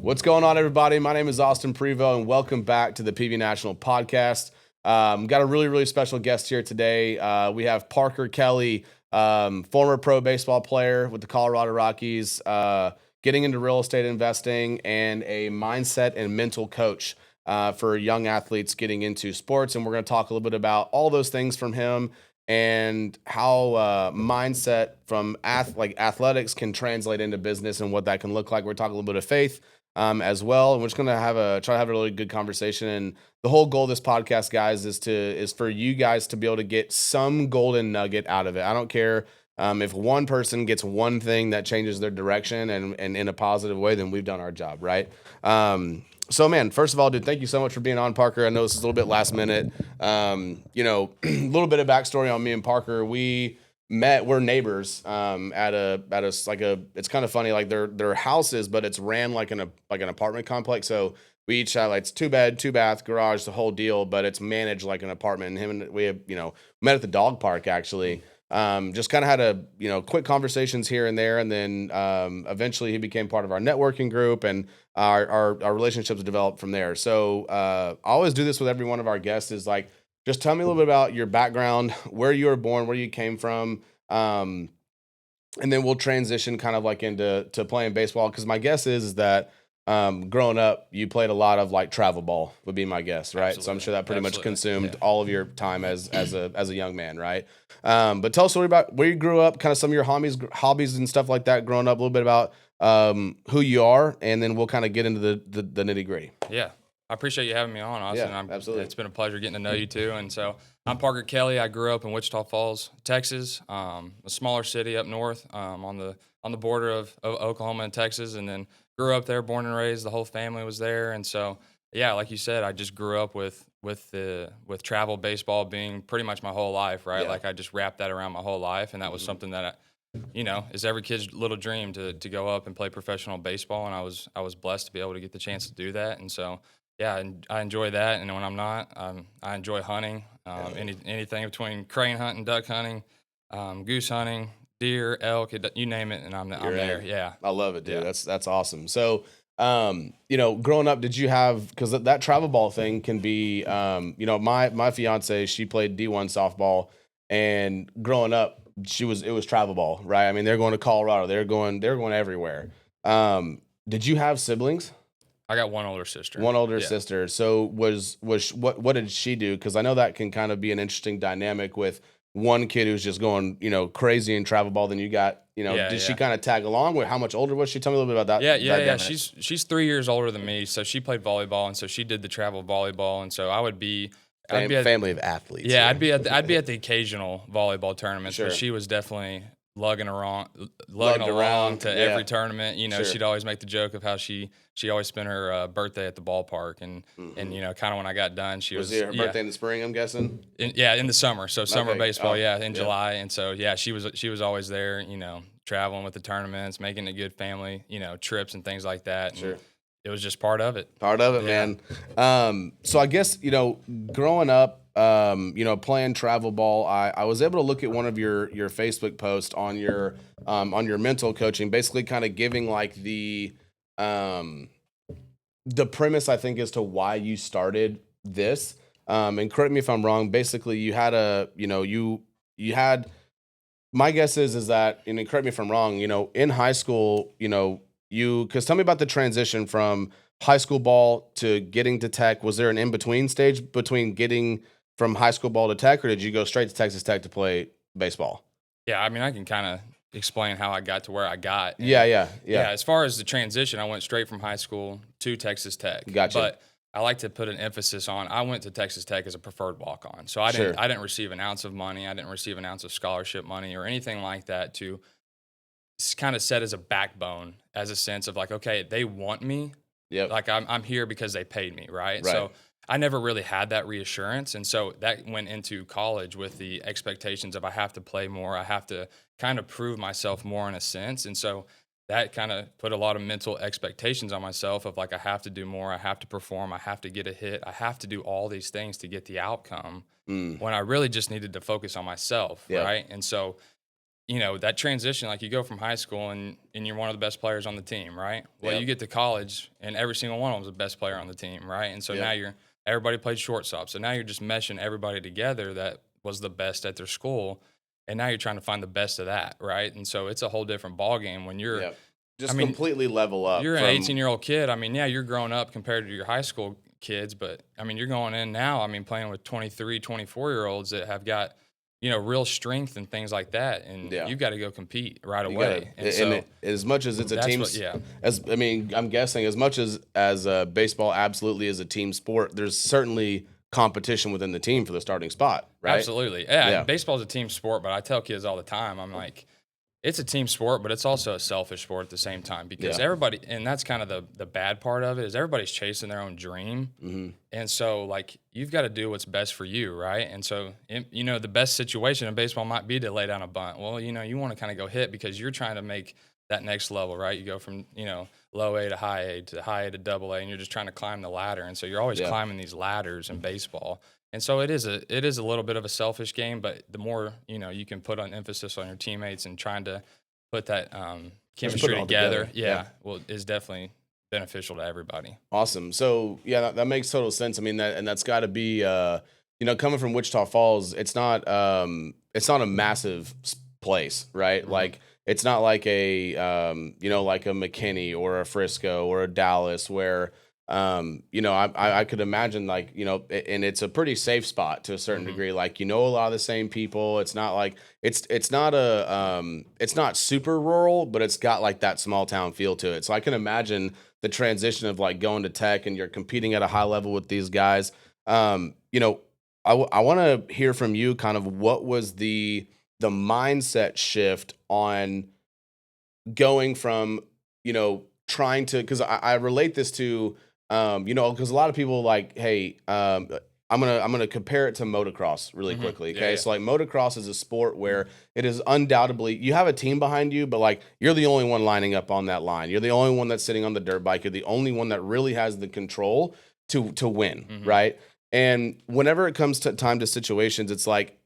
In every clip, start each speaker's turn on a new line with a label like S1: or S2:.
S1: What's going on, everybody? My name is Austin Prevo, and welcome back to the PV National Podcast. Got a really, really special guest here today. We have Parker Kelly, former pro baseball player with the Colorado Rockies, getting into real estate investing, and a mindset and mental coach for young athletes getting into sports. And we're going to talk a little bit about all those things from him and how mindset from athletics can translate into business and what that can look like. We're talking a little bit of faith as well, and we're just gonna try to have a really good conversation. And the whole goal of this podcast, guys, is for you guys to be able to get some golden nugget out of it. I don't care if one person gets one thing that changes their direction and in a positive way, then we've done our job, right? So, man, first of all, dude, thank you so much for being on, Parker. I know this is a little bit last minute. A little bit of backstory on me and Parker. We're neighbors at a it's kind of funny, like they're houses, but it's ran like an apartment complex. So we each have it's 2-bed, 2-bath, garage, the whole deal, but it's managed like an apartment. And we have met at the dog park actually. Just kind of had quick conversations here and there, and then eventually he became part of our networking group, and our relationships developed from there. So I always do this with every one of our guests is like, just tell me a little bit about your background, where you were born, where you came from, and then we'll transition kind of like into playing baseball. Because my guess is that growing up, you played a lot of like travel ball, would be my guess, right?
S2: Absolutely.
S1: So I'm sure that pretty much consumed all of your time as a young man, right? But tell us a little about where you grew up, kind of some of your hobbies and stuff like that growing up, a little bit about who you are, and then we'll kind of get into the nitty gritty.
S2: Yeah. I appreciate you having me on, Austin.
S1: Yeah, absolutely.
S2: It's been a pleasure getting to know you too. And so I'm Parker Kelly. I grew up in Wichita Falls, Texas, a smaller city up north, on the border of Oklahoma and Texas, and then grew up there, born and raised. The whole family was there. And so, yeah, like you said, I just grew up with travel baseball being pretty much my whole life, right?
S1: Yeah.
S2: Like I just wrapped that around my whole life, and that was something that is every kid's little dream to go up and play professional baseball, and I was blessed to be able to get the chance to do that. And so, yeah, and I enjoy that. And when I'm not, I enjoy hunting. Anything between crane hunting, duck hunting, goose hunting, deer, elk, you name it, and I'm there. Yeah,
S1: I love it, dude.
S2: Yeah.
S1: That's awesome. So, growing up, did you have, because that travel ball thing can be, my fiance, she played D1 softball, and growing up, it was travel ball, right? I mean, they're going to Colorado, they're going everywhere. Did you have siblings?
S2: I got one older sister.
S1: One older
S2: Yeah.
S1: sister. So what did she do? Because I know that can kind of be an interesting dynamic with one kid who's just going, crazy in travel ball. Then you got, did she kind of tag along? How much older was she? Tell me a little bit about that.
S2: Yeah. She's 3 years older than me, so she played volleyball, and so she did the travel volleyball, and so I'd be
S1: Family of athletes.
S2: Yeah, I'd be at the occasional volleyball tournaments,
S1: Sure.
S2: but she was definitely lugging along
S1: around,
S2: to
S1: yeah.
S2: every tournament.
S1: Sure.
S2: She'd always make the joke of how she always spent her birthday at the ballpark, and kind of when I got done, she was
S1: her birthday in the spring, I'm guessing?
S2: in the summer, so summer
S1: Okay.
S2: baseball, in
S1: Yeah.
S2: July, and so she was always there, traveling with the tournaments, making a good family, trips and things like that. And
S1: Sure.
S2: it was just part of it.
S1: Man. So I guess, growing up, playing travel ball, I was able to look at one of your Facebook posts on your mental coaching, basically kind of giving like the premise, I think, as to why you started this. And correct me if I'm wrong. Basically, you had you had, my guess is that, and correct me if I'm wrong, in high school, because tell me about the transition from high school ball to getting to tech. Was there an in-between stage between getting from high school ball to tech, or did you go straight to Texas Tech to play baseball?
S2: Yeah, I mean, I can kind of explain how I got to where I got. And
S1: Yeah.
S2: as far as the transition, I went straight from high school to Texas Tech.
S1: Gotcha.
S2: But I like to put an emphasis on, I went to Texas Tech as a preferred walk-on. So I
S1: Sure.
S2: didn't receive an ounce of money. I didn't receive an ounce of scholarship money or anything like that to kind of set as a backbone, as a sense of like, okay, they want me.
S1: Yep.
S2: Like I'm here because they paid me, right?
S1: Right.
S2: So I never really had that reassurance. And so that went into college with the expectations of I have to play more. I have to kind of prove myself more in a sense. And so that kind of put a lot of mental expectations on myself of like, I have to do more. I have to perform. I have to get a hit. I have to do all these things to get the outcome when I really just needed to focus on myself.
S1: Yep.
S2: Right. And so that transition, like you go from high school and you're one of the best players on the team, right? Well, you
S1: Yep.
S2: get to college and every single one of them's the best player on the team, right? And so now
S1: Yep.
S2: everybody played shortstop. So now you're just meshing everybody together that was the best at their school. And now you're trying to find the best of that, right? And so it's a whole different ball game when
S1: Yep.
S2: I
S1: Just
S2: mean,
S1: completely level up
S2: you're an
S1: from
S2: 18-year-old kid. I mean, yeah, you're growing up compared to your high school kids, but I mean, you're going in now, I mean, playing with 23, 24-year-olds that have got, real strength and things like that. And
S1: yeah.
S2: you've got to go compete right
S1: You gotta,
S2: away. And
S1: and
S2: so
S1: as much as it's a
S2: that's
S1: team,
S2: what, yeah,
S1: as I mean, I'm guessing as much as baseball absolutely is a team sport. There's certainly competition within the team for the starting spot, right?
S2: absolutely. Yeah.
S1: Yeah,
S2: And baseball's a team sport, but I tell kids all the time, I'm like, it's a team sport, but it's also a selfish sport at the same time because
S1: yeah,
S2: everybody, and that's kind of the bad part of it is everybody's chasing their own dream.
S1: hmm
S2: And so, like, you've got to do what's best for you, right? And so, the best situation in baseball might be to lay down a bunt. Well, you want to kind of go hit because you're trying to make that next level, right? You go from, low A to high A to double A, and you're just trying to climb the ladder. And so, you're always
S1: yeah.
S2: climbing these ladders in baseball. And so, it is a little bit of a selfish game, but the more, you can put on emphasis on your teammates and trying to put that
S1: Just put it
S2: chemistry
S1: all
S2: together,
S1: together. Yeah.
S2: yeah, well, is definitely beneficial to everybody.
S1: Awesome. So yeah, that makes total sense. I mean that's got to be coming from Wichita Falls, it's not a massive place, right?
S2: Mhm.
S1: Like it's not like a like a McKinney or a Frisco or a Dallas where I could imagine like and it's a pretty safe spot to a certain
S2: Mhm.
S1: degree. Like a lot of the same people. It's not like it's not super rural, but it's got like that small town feel to it. So I can imagine the transition of like going to tech and you're competing at a high level with these guys. Um, you know, I want to hear from you kind of what was the mindset shift on going from, trying to, because I relate this to, because a lot of people like, hey, I'm gonna compare it to motocross really
S2: Mhm.
S1: quickly.
S2: Yeah,
S1: Okay,
S2: yeah.
S1: so like motocross is a sport where it is undoubtedly you have a team behind you, but like you're the only one lining up on that line. You're the only one that's sitting on the dirt bike. You're the only one that really has the control to win,
S2: Mhm.
S1: right? And whenever it comes to time to situations, it's like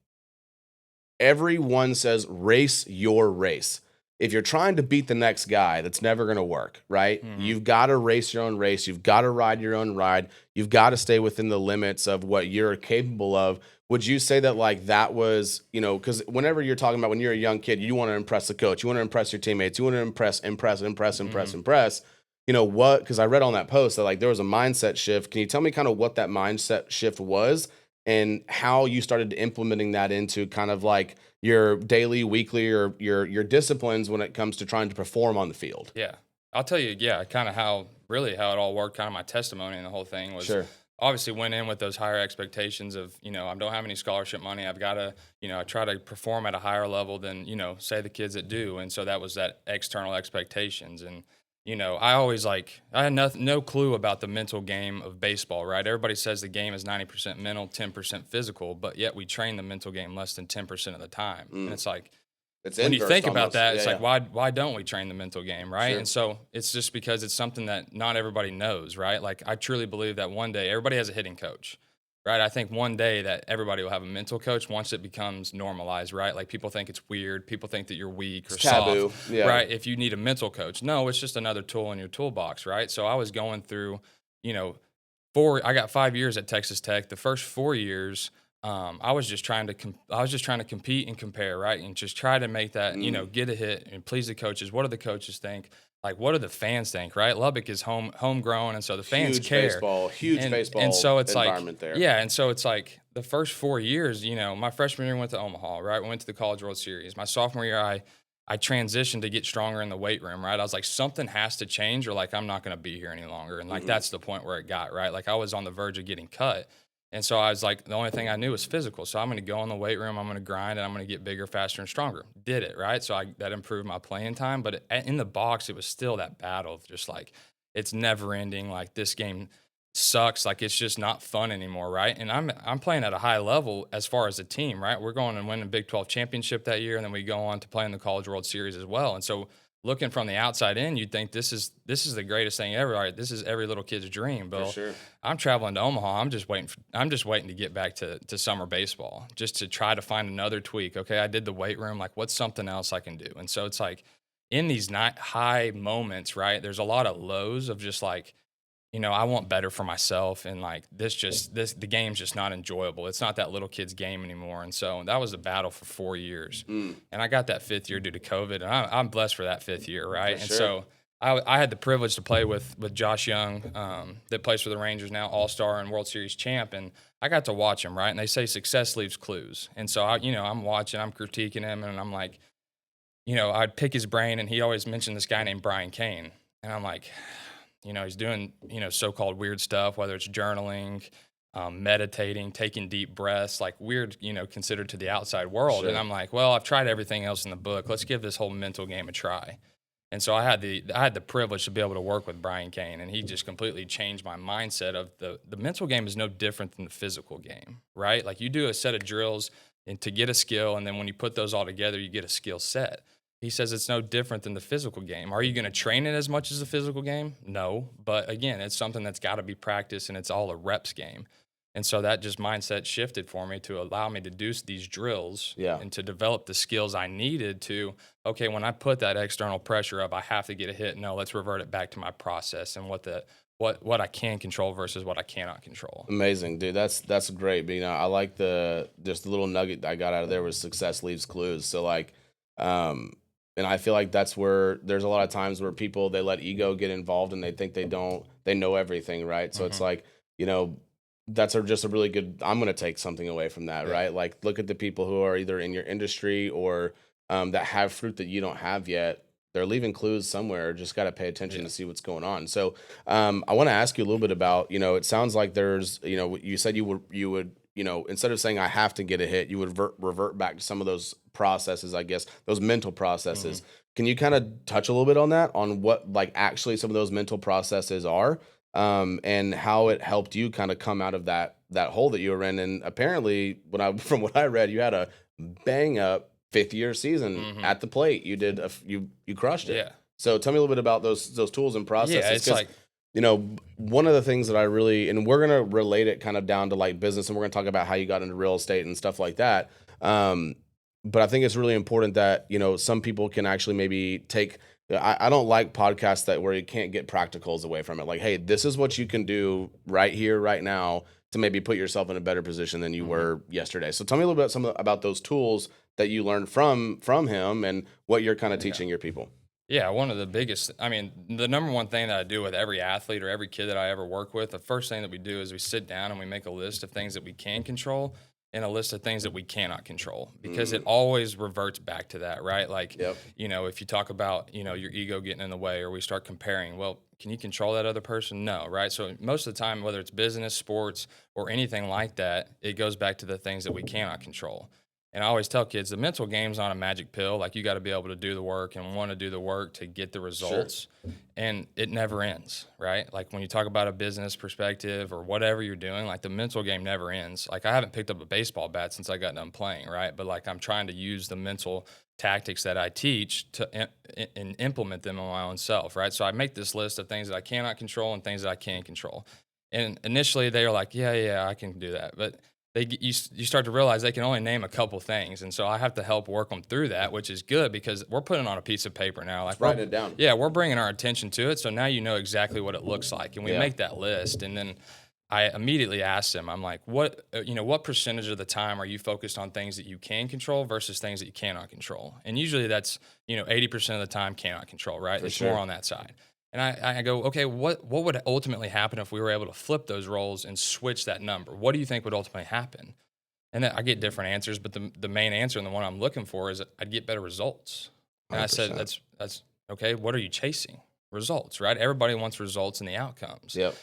S1: everyone says race your race. If you're trying to beat the next guy, that's never going to work, right?
S2: Mhm.
S1: You've got to race your own race. You've got to ride your own ride. You've got to stay within the limits of what you're capable of. Would you say that like that was, because whenever you're talking about when you're a young kid, you want to impress the coach, you want to impress your teammates, you want to
S2: Mhm.
S1: impress. What? Because I read on that post that like there was a mindset shift. Can you tell me kind of what that mindset shift was and how you started implementing that into kind of like your daily, weekly, or your disciplines when it comes to trying to perform on the field?
S2: Yeah. I'll tell you, yeah, kind of how it all worked, kind of my testimony and the whole thing was
S1: Sure.
S2: obviously went in with those higher expectations of, I don't have any scholarship money. I've got to, I try to perform at a higher level than, say the kids that do. And so that was that external expectations. And, I always I had no clue about the mental game of baseball, right? Everybody says the game is 90% mental, 10% physical, but yet we train the mental game less than 10% of the time. And
S1: Mm.
S2: it's like,
S1: It's
S2: when you
S1: inversed
S2: think about
S1: almost.
S2: that,
S1: Yeah,
S2: it's like
S1: yeah.
S2: why don't we train the mental game, right? And
S1: Sure.
S2: so it's just because it's something that not everybody knows, right? Like I truly believe that one day everybody has a hitting coach, right? I think one day that everybody will have a mental coach once it becomes normalized, right? Like people think it's weird, people think that you're weak
S1: It's
S2: or soft,
S1: taboo. Yeah.
S2: right? If you need a mental coach, no, it's just another tool in your toolbox, right? So I was going through, you know, I got 5 years at Texas Tech. The first 4 years, I was just trying to I was just trying to compete and compare, right, and just try to make that
S1: Mm.
S2: get a hit and please the coaches. What do the coaches think? Like, what do the fans think? Right, Lubbock is homegrown, and so the fans care,
S1: Huge
S2: and
S1: baseball
S2: so it's like
S1: environment there.
S2: yeah, and so it's like the first 4 years. My freshman year went to Omaha, right? We went to the College World Series. My sophomore year, I transitioned to get stronger in the weight room, right? I was like, something has to change, or like I'm not going to be here any longer. And like
S1: Hmm.
S2: that's the point where it got, right? Like I was on the verge of getting cut. And so I was like, the only thing I knew was physical. So I'm going to go in the weight room, I'm going to grind, and I'm going to get bigger, faster, and stronger. Did it, right? So that improved my playing time. But in the box, it was still that battle of just like, it's never ending. Like this game sucks. Like it's just not fun anymore, right? And I'm playing at a high level as far as a team, right? We're going and win the Big 12 championship that year, and then we go on to play in the College World Series as well. And so looking from the outside in, you'd think this is the greatest thing ever. All right, this is every little kid's dream.
S1: For
S2: But
S1: sure.
S2: I'm traveling to Omaha. I'm just waiting to get back to summer baseball, just to try to find another tweak. Okay, I did the weight room. Like, what's something else I can do? And so it's like in these not high moments, right? There's a lot of lows of just like, I want better for myself, and like the game's just not enjoyable. It's not that little kid's game anymore. And so that was a battle for 4 years.
S1: Mm,
S2: And I got that fifth year due to COVID, and I'm blessed for that fifth year, right?
S1: for
S2: And
S1: sure.
S2: so I had the privilege to play with Josh Young, that plays for the Rangers now, All-Star and World Series champ, and I got to watch him, right? And they say success leaves clues. And so I'm watching, I'm critiquing him, and I'm like, I'd pick his brain, and he always mentioned this guy named Brian Kane. And I'm like, he's doing, so-called weird stuff, whether it's journaling, meditating, taking deep breaths, like weird, considered to the outside world. And
S1: Sure.
S2: I'm like, well, I've tried everything else in the book. Let's give this whole mental game a try. And so I had the privilege to be able to work with Brian Kane, and he just completely changed my mindset of the mental game is no different than the physical game, right? Like, you do a set of drills and to get a skill, and then when you put those all together, you get a skill set. He says it's no different than the physical game. Are you going to train it as much as the physical game? No, but again, it's something that's got to be practiced, and it's all a reps game. And so that just mindset shifted for me to allow me to do these drills
S1: Yeah.
S2: and to develop the skills I needed to, okay, when I put that external pressure up, I have to get a hit. No, let's revert it back to my process and what I can control versus what I cannot control.
S1: Amazing, dude. That's great. But, I like just the little nugget I got out of there was success leaves clues. So like, um, and I feel like that's where there's a lot of times where people they let ego get involved and they think they know everything, right? So it's
S2: Mhm.
S1: like, that's just a really good. I'm gonna take something away from that,
S2: Yeah.
S1: right? Like, look at the people who are either in your industry or that have fruit that you don't have yet. They're leaving clues somewhere. Just got to pay attention
S2: Yeah.
S1: to see what's going on. So I want to ask you a little bit about, it sounds like there's, you said you would, instead of saying I have to get a hit, you would revert back to some of those processes, I guess, those mental processes.
S2: Mhm.
S1: Can you kind of touch a little bit on that, on what like actually some of those mental processes are, and how it helped you kind of come out of that hole that you were in? And apparently, from what I read, you had a bang up fifth year season
S2: Mhm.
S1: at the plate. You did you crushed it.
S2: Yeah.
S1: So tell me a little bit about those tools and
S2: Yeah.
S1: processes,
S2: It's
S1: because
S2: like,
S1: one of the things that I really, and we're gonna relate it kind of down to like business, and we're gonna talk about how you got into real estate and stuff like that. Um, but I think it's really important that some people can actually maybe take. I don't like podcasts that where you can't get practicals away from it. Like, hey, this is what you can do right here, right now, to maybe put yourself in a better position than you
S2: mhm.
S1: were yesterday. So tell me a little bit about those tools that you learned from him and what you're kind of
S2: Yeah.
S1: teaching your people.
S2: Yeah, one of the biggest, I mean, the number one thing that I do with every athlete or every kid that I ever work with, the first thing that we do is we sit down and we make a list of things that we can control and a list of things that we cannot control, because it
S1: Mm,
S2: always reverts back to that, right? Like,
S1: yep.
S2: if you talk about, your ego getting in the way, or we start comparing, well, can you control that other person? No, right? So most of the time, whether it's business, sports, or anything like that, it goes back to the things that we cannot control. And I always tell kids the mental game's not a magic pill. Like, you got to be able to do the work and want to do the work to get the
S1: Sure.
S2: results. And it never ends, right? Like, when you talk about a business perspective or whatever you're doing, like, the mental game never ends. Like, I haven't picked up a baseball bat since I got done playing, right? But like, I'm trying to use the mental tactics that I teach and implement them on my own self, right? So I make this list of things that I cannot control and things that I can control. And initially they are like, yeah, yeah, I can do that. But you start to realize they can only name a couple things, and so I have to help work them through that, which is good because we're putting on a piece of paper now. Like,
S1: Just writing it down.
S2: we're bringing our attention to it, so now you know exactly what it looks like, and we
S1: Yeah.
S2: make that list, and then I immediately ask them, I'm like, what percentage of the time are you focused on things that you can control versus things that you cannot control? And usually that's 80% of the time cannot control, right?
S1: For
S2: It's more
S1: sure.
S2: on that side. And I go, okay, what would ultimately happen if we were able to flip those roles and switch that number? What do you think would ultimately happen? And then I get different answers, but the main answer and the one I'm looking for is I'd get better results. And I said,
S1: 100%.
S2: that's okay. What are you chasing? Results, right? Everybody wants results and the outcomes.
S1: Yep.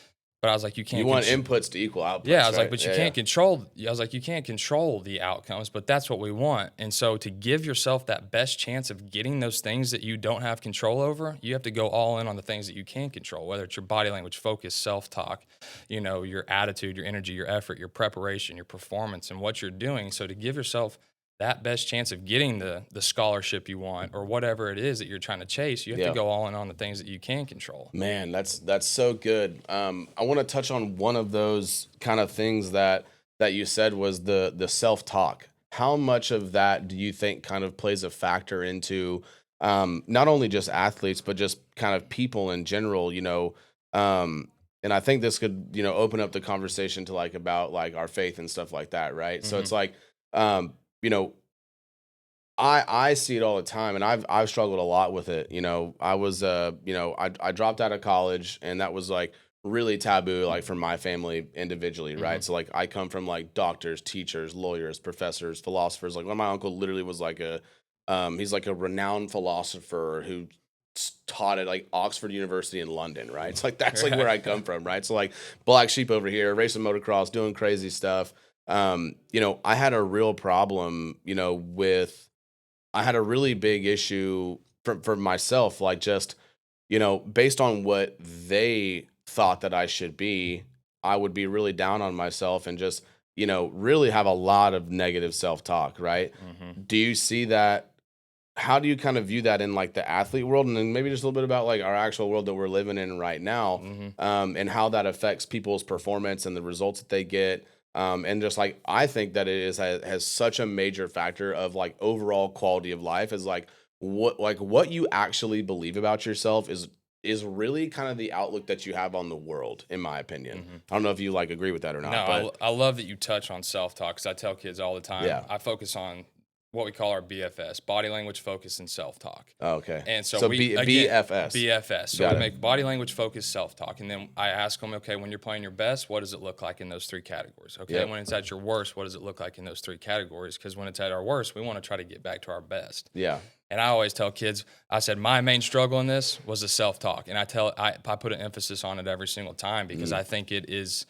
S2: But I was like, you
S1: You
S2: can't
S1: want
S2: control.
S1: inputs to equal
S2: Yeah, I
S1: outputs,
S2: was like,
S1: right?
S2: but you
S1: Yeah, yeah.
S2: can't control. I was like, you can't control the outcomes, but that's what we want. And so, to give yourself that best chance of getting those things that you don't have control over, you have to go all in on the things that you can control, whether it's your body language, focus, self-talk, your attitude, your energy, your effort, your preparation, your performance, and what you're doing. So, to give yourself that best chance of getting the scholarship you want or whatever it is that you're trying to chase, you have to
S1: Yeah.
S2: go all in on the things that you can control.
S1: Man, that's so good. I want to touch on one of those kind of things that you said was the self talk. How much of that do you think kind of plays a factor into not only just athletes but just kind of people in general? And I think this could open up the conversation to like about like our faith and stuff like that, right? So it's
S2: Hmm.
S1: like you know I see it all the time, and I've struggled a lot with it. I was I dropped out of college, and that was like really taboo, like for my family individually,
S2: Hmm.
S1: right? So like I come from like doctors, teachers, lawyers, professors, philosophers. Like my uncle literally was like he's like a renowned philosopher who taught at like Oxford University in London, right? It's like that's like where
S2: Right.
S1: I come from, right? So like black sheep over here, racing motocross, doing crazy stuff. I had a real problem, with I had a really big issue for myself, like just, based on what they thought that I should be, I would be really down on myself and just, really have a lot of negative self talk, right?
S2: Hmm.
S1: Do you see that? How do you kind of view that in like the athlete world? And then maybe just a little bit about like our actual world that we're living in right now,
S2: Hmm.
S1: and how that affects people's performance and the results that they get. And just like I think that it has such a major factor of like overall quality of life is like what you actually believe about yourself is really kind of the outlook that you have on the world, in my opinion.
S2: Hmm.
S1: I don't know if you like agree with that or
S2: No,
S1: not, but
S2: I love that you touch on self talk because I tell kids all the time.
S1: yeah.
S2: I focus on what we call our BFS, body language, focus, and self talk.
S1: Oh, okay.
S2: And so
S1: So
S2: we again
S1: BFS.
S2: BFS. So we
S1: Got it.
S2: make body language, focus, self talk, and then I ask them, okay, when you're playing your best, what does it look like in those three categories? Okay,
S1: Yep.
S2: when it's at your worst, what does it look like in those three categories? Because when it's at our worst, we want to try to get back to our best.
S1: Yeah.
S2: And I always tell kids, I said my main struggle in this was the self talk, and I put an emphasis on it every single time because
S1: Mhm.
S2: I think it is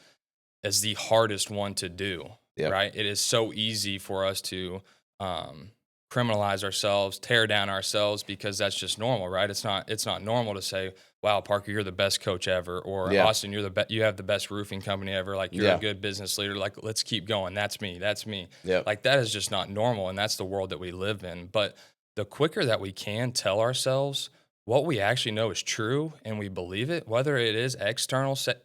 S2: the hardest one to do,
S1: Yep.
S2: right? It is so easy for us to um, criminalize ourselves, tear down ourselves because that's just normal, right? It's not normal to say, "Wow, Parker, you're the best coach ever," or
S1: Yeah.
S2: "Austin, you have the best roofing company ever." Like you're a
S1: Yeah.
S2: good business leader. Like let's keep going. That's me. That's me.
S1: Yep.
S2: Like that is just not normal, and that's the world that we live in. But the quicker that we can tell ourselves what we actually know is true and we believe it, whether it is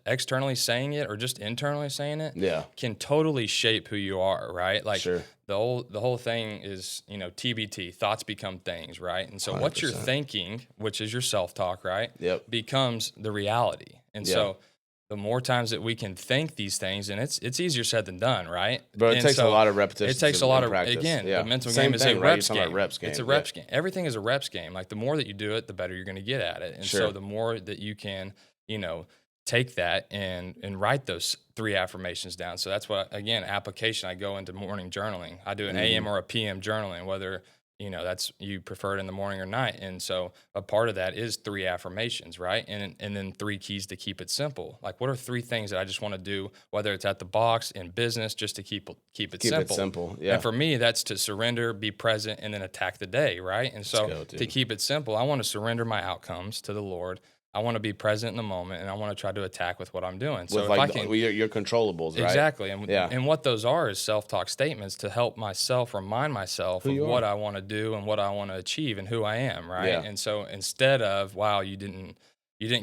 S2: externally saying it or just internally saying it,
S1: Yeah.
S2: can totally shape who you are, right? Like
S1: Sure.
S2: the whole thing is, TBT, thoughts become things, right? And so what you're
S1: 100%.
S2: thinking, which is your self-talk, right,
S1: Yep.
S2: becomes the reality. And
S1: Yeah.
S2: so the more times that we can think these things, and it's easier said than done, right?
S1: But it
S2: And
S1: takes a
S2: so
S1: lot of
S2: it
S1: repetitions
S2: takes a
S1: and
S2: lot
S1: and
S2: of,
S1: practice.
S2: again, the
S1: Yeah.
S2: mental
S1: Same
S2: game is a
S1: thing, right? You're
S2: reps
S1: talking about
S2: game.
S1: reps
S2: It's
S1: game.
S2: a
S1: Yep.
S2: reps game. Everything is a reps game. Like the more that you do it, the better you're going to get at it. And so
S1: Sure.
S2: the more that you can, you know, take that and write those three affirmations down. So that's what, again, application. I go into morning journaling. I do an
S1: Mhm.
S2: AM or a PM journaling, whether that's you prefer it in the morning or night. And so a part of that is three affirmations, right? And then three keys to keep it simple. Like what are three things that I just want to do, whether it's at the box, in business, just to keep it
S1: Keep it
S2: simple.
S1: simple.
S2: And
S1: Yeah.
S2: for me, that's to surrender, be present, and then attack the day, right? And
S1: Let's
S2: so
S1: go,
S2: to
S1: dude.
S2: keep it simple, I want to surrender my outcomes to the Lord. I want to be present in the moment, and I want to try to attack with what I'm doing.
S1: With
S2: So if
S1: like
S2: I can
S1: your controllables, right?
S2: exactly, and
S1: Yeah.
S2: and what those are is self-talk statements to help myself remind myself
S1: Who
S2: of
S1: you
S2: what
S1: are.
S2: I want to do and what I want to achieve and who I am, right?
S1: Yeah.
S2: And so instead of wow, you didn't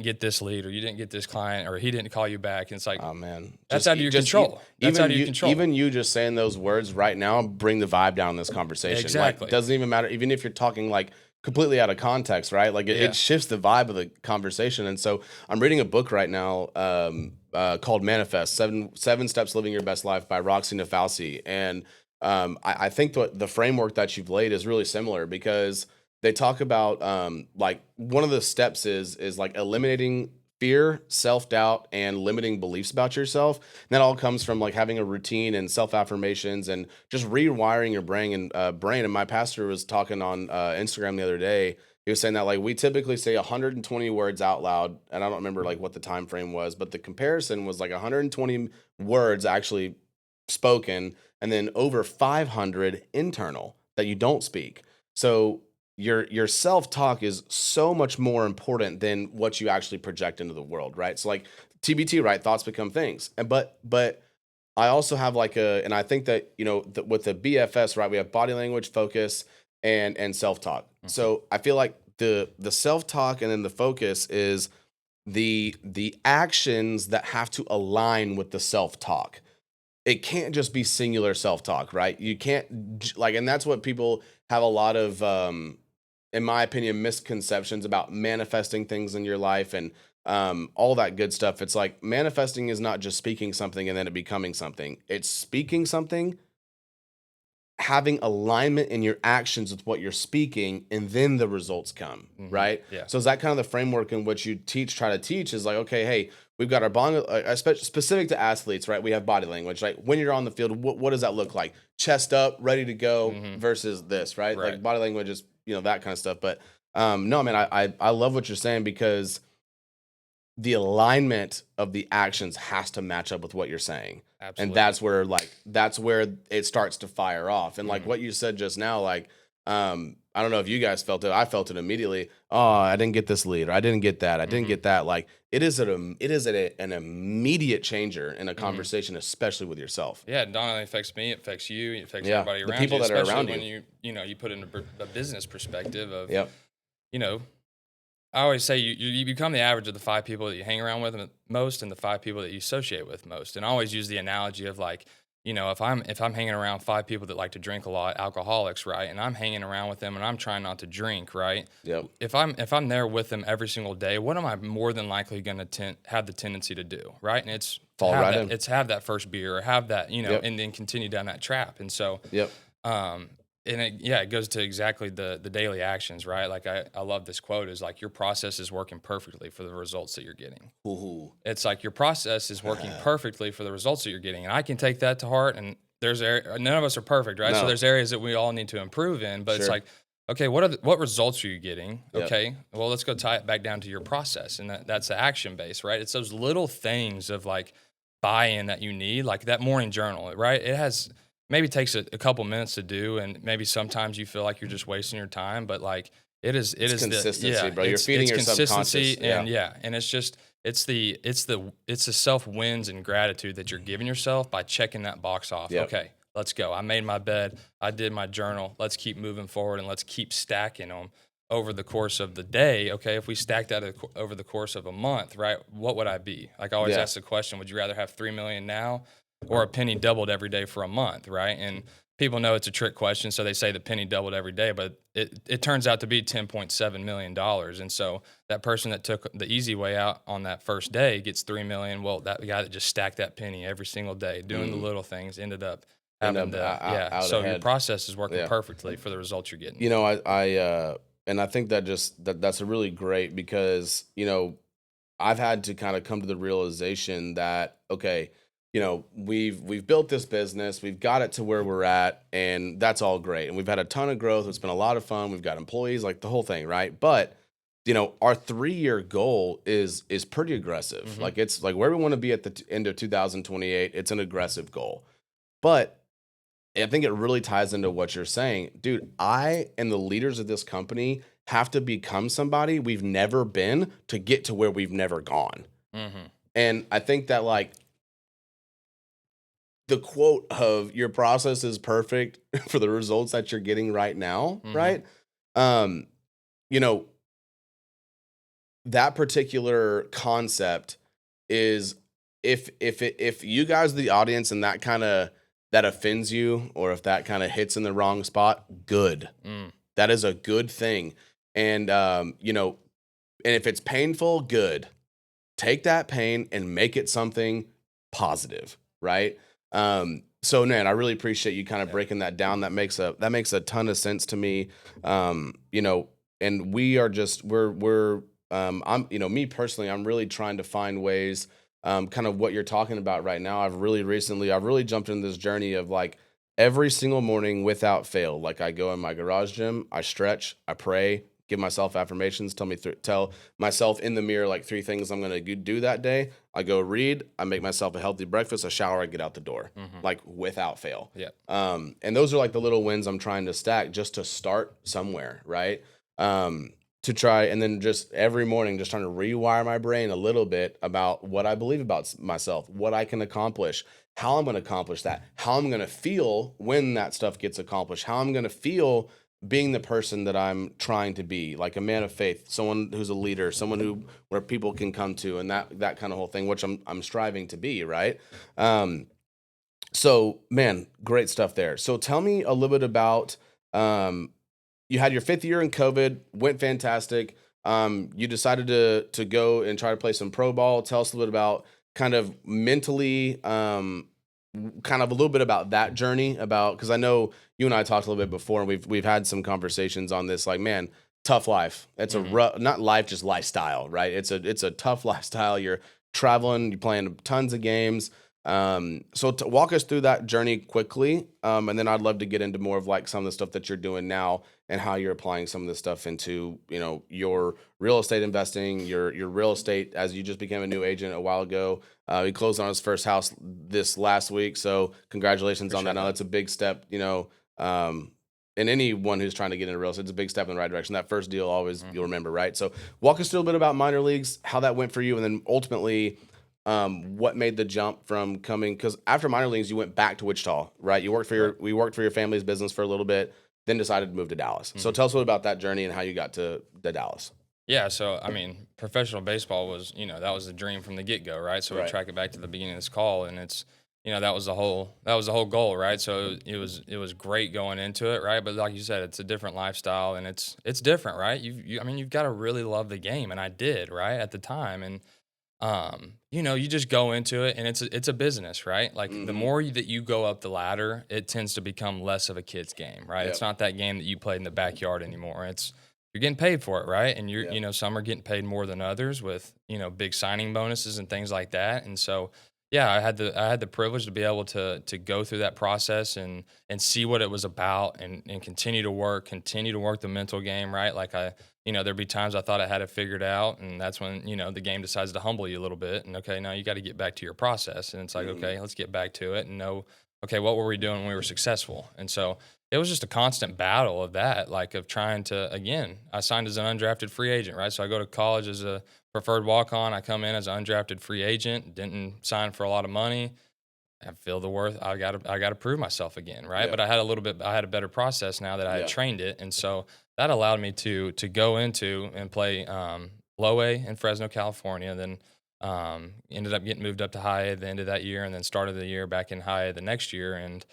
S2: get this lead or you didn't get this client or he didn't call you back, and it's like
S1: Oh man.
S2: that's out of your control. That's out of your control.
S1: Even you just saying those words right now bring the vibe down in this conversation. Like
S2: Exactly.
S1: doesn't even matter even if you're talking like completely out of context, right? Like it
S2: Yeah.
S1: shifts the vibe of the conversation. And so I'm reading a book right now called Manifest, Seven Steps Living Your Best Life by Roxy Nafalsi. And I think the framework that you've laid is really similar because they talk about like one of the steps is like eliminating fear, self-doubt, and limiting beliefs about yourself. And that all comes from like having a routine and self-affirmations and just rewiring your brain. And my pastor was talking on Instagram the other day. He was saying that like we typically say 120 words out loud, and I don't remember like what the time frame was, but the comparison was like 120 words actually spoken, and then over 500 internal that you don't speak. So your self-talk is so much more important than what you actually project into the world, right? So like TBT, right? Thoughts become things. And but I also have like and I think that, with the BFS, right, we have body language, focus, and self-talk.
S2: Mhm.
S1: So I feel like the self-talk and then the focus is the actions that have to align with the self-talk. It can't just be singular self-talk, right? You can't like, and that's what people have a lot of, in my opinion, misconceptions about manifesting things in your life and all that good stuff. It's like manifesting is not just speaking something and then it becoming something. It's speaking something, having alignment in your actions with what you're speaking, and then the results come,
S2: Mhm.
S1: right?
S2: Yeah.
S1: So is that kind of the framework in which you try to teach is like, okay, hey, we've got our body, specific to athletes, right? We have body language, right? When you're on the field, what does that look like? Chest up, ready to go
S2: Mhm.
S1: versus this, right?
S2: Right.
S1: Like body language is, that kind of stuff. But no, man, I love what you're saying because the alignment of the actions has to match up with what you're saying. And
S2: Absolutely.
S1: that's where it starts to fire off. And like
S2: Mhm.
S1: what you said just now, like, I don't know if you guys felt it. I felt it immediately. Oh, I didn't get this lead, or I didn't get that. I didn't
S2: Mhm.
S1: get that. Like it is an immediate changer in a
S2: Mhm.
S1: conversation, especially with yourself.
S2: Yeah, it not only affects me, it affects you, it affects
S1: Yeah.
S2: everybody
S1: The
S2: around
S1: people
S2: you,
S1: that are
S2: especially
S1: around
S2: when
S1: you.
S2: you put in a business perspective of,
S1: Yep.
S2: you know, I always say you become the average of the 5 people that you hang around with most and the 5 people that you associate with most. And I always use the analogy of like, if I'm hanging around 5 people that like to drink a lot, alcoholics, right? And I'm hanging around with them and I'm trying not to drink, right?
S1: Yep.
S2: If I'm there with them every single day, what am I more than likely going to have the tendency to do, right? And it's to
S1: Fall
S2: have
S1: right
S2: that
S1: in.
S2: it's have that first beer or have that,
S1: Yep.
S2: and then continue down that trap. And so
S1: Yep.
S2: um, and it goes to exactly the daily actions, right? Like I love this quote is like your process is working perfectly for the results that you're getting.
S1: Ooh.
S2: It's like your process is working perfectly for the results that you're getting. And I can take that to heart. And none of us are perfect, right? So
S1: No.
S2: there's areas that we all need to improve in, but it's
S1: Sure.
S2: like, okay, what results are you getting?
S1: Yep.
S2: Okay. Well, let's go tie it back down to your process. And that's the action base, right? It's those little things of like buy-in that you need, like that morning journal, right? It has maybe takes a couple minutes to do. And maybe sometimes you feel like you're just wasting your time, but like it
S1: It's
S2: is the,
S1: consistency,
S2: yeah,
S1: bro. You're feeding
S2: it's
S1: your subconscious.
S2: consistency.
S1: Yeah.
S2: And yeah. And it's just, it's the self wins and gratitude that you're giving yourself by checking that box off.
S1: Yep.
S2: Okay, let's go. I made my bed. I did my journal. Let's keep moving forward and let's keep stacking them over the course of the day. Okay, if we stack that over the course of a month, right? What would I be? Like I always
S1: Yeah.
S2: ask the question: would you rather have 3 million now, or a penny doubled every day for a month? Right? And people know it's a trick question, so they say the penny doubled every day, but it turns out to be $10.7 million. And so that person that took the easy way out on that first day gets 3 million. Well, that guy that just stacked that penny every single day, doing the
S1: Mm.
S2: little things, ended up
S1: End
S2: having
S1: up
S2: the yeah.
S1: out
S2: So your
S1: ahead.
S2: process is working
S1: Yeah.
S2: perfectly for the results you're getting.
S1: And I think that that's a really great because, I've had to kind of come to the realization that, okay, we've built this business, we've got it to where we're at, and that's all great. And we've had a ton of growth. It's been a lot of fun. We've got employees, like the whole thing, right? But our 3-year goal is pretty aggressive.
S2: Hmm.
S1: Like it's like where we want to be at the end of 2028. It's an aggressive goal. But I think it really ties into what you're saying. Dude, I and the leaders of this company have to become somebody we've never been to get to where we've never gone.
S2: Hmm.
S1: And I think that like the quote of your process is perfect for the results that you're getting right now,
S2: Hmm.
S1: right? Um, you know, that particular concept is if you guys the audience and that offends you or if that kind of hits in the wrong spot, good.
S2: Mm.
S1: That is a good thing. And and if it's painful, good. Take that pain and make it something positive, right? So man, I really appreciate you kind of
S2: Yeah.
S1: breaking that down. That makes a ton of sense to me. And we are just we're I'm me personally, I'm really trying to find ways, kind of what you're talking about right now. I've really jumped into this journey of like every single morning without fail. Like I go in my garage gym, I stretch, I pray, give myself affirmations, tell myself in the mirror like 3 things I'm gonna do that day. I go read, I make myself a healthy breakfast, I shower, I get out the door,
S2: Hmm.
S1: like without fail.
S2: Yeah.
S1: And those are like the little wins I'm trying to stack just to start somewhere, right? Um, to try, and then just every morning just trying to rewire my brain a little bit about what I believe about myself, what I can accomplish, how I'm going to accomplish that, how I'm going to feel when that stuff gets accomplished, how I'm going to feel being the person that I'm trying to be, like a man of faith, someone who's a leader, someone who where people can come to, and that kind of whole thing, which I'm striving to be, right? So man, great stuff there. So tell me a little bit about um, you had your 5th year in COVID, went fantastic. You decided to go and try to play some pro ball. Tell us a little bit about kind of mentally, kind of a little bit about that journey, about, because I know you and I talked a little bit before, and we've had some conversations on this. Like, man, tough life. It's a rough, not life, just lifestyle, right? It's a tough lifestyle. You're traveling, you're playing tons of games. So to walk us through that journey quickly, and then I'd love to get into more of like some of the stuff that you're doing now and how you're applying some of this stuff into, your real estate investing, your real estate, as you just became a new agent a while ago. He closed on his first house this last week, so congratulations on that. Now that's a big step, and anyone who's trying to get into real estate, it's a big step in the right direction. That first deal always you'll remember, right? So walk us through a bit about minor leagues, how that went for you, and then ultimately, what made the jump from coming, because after minor leagues you went back to Wichita, right? You worked for we worked for your family's business for a little bit, then decided to move to Dallas. So tell us a little about that journey and how you got to Dallas.
S2: Yeah, so I mean, professional baseball was, that was the dream from the get-go, right? So we track it back to the beginning of this call, and it's, that was the whole goal, right? So it was great going into it, right? But like you said, it's a different lifestyle, and it's different, right? I mean, you've got to really love the game, and I did, right, at the time, and you just go into it, and it's a business, right? Like the more that you go up the ladder, it tends to become less of a kid's game, right?
S1: Yep.
S2: It's not that game that you played in the backyard anymore. You're getting paid for it, right? And some are getting paid more than others with, big signing bonuses and things like that. And so, yeah, I had the privilege to be able to go through that process and see what it was about, and continue to work the mental game, right? Like there'd be times I thought I had it figured out, and that's when, the game decides to humble you a little bit, and okay, now you got to get back to your process. And it's like, okay, let's get back to it and know, okay, what were we doing when we were successful? And so it was just a constant battle of that, like of trying to, again, I signed as an undrafted free agent, right? So I go to college as a preferred walk-on. I come in as an undrafted free agent, didn't sign for a lot of money. I feel the worth. I got to prove myself again, right?
S1: Yeah.
S2: But I had a better process now that I had trained it. And so that allowed me to go into and play low A in Fresno, California, then ended up getting moved up to high A at the end of that year, and then started the year back in high A the next year. And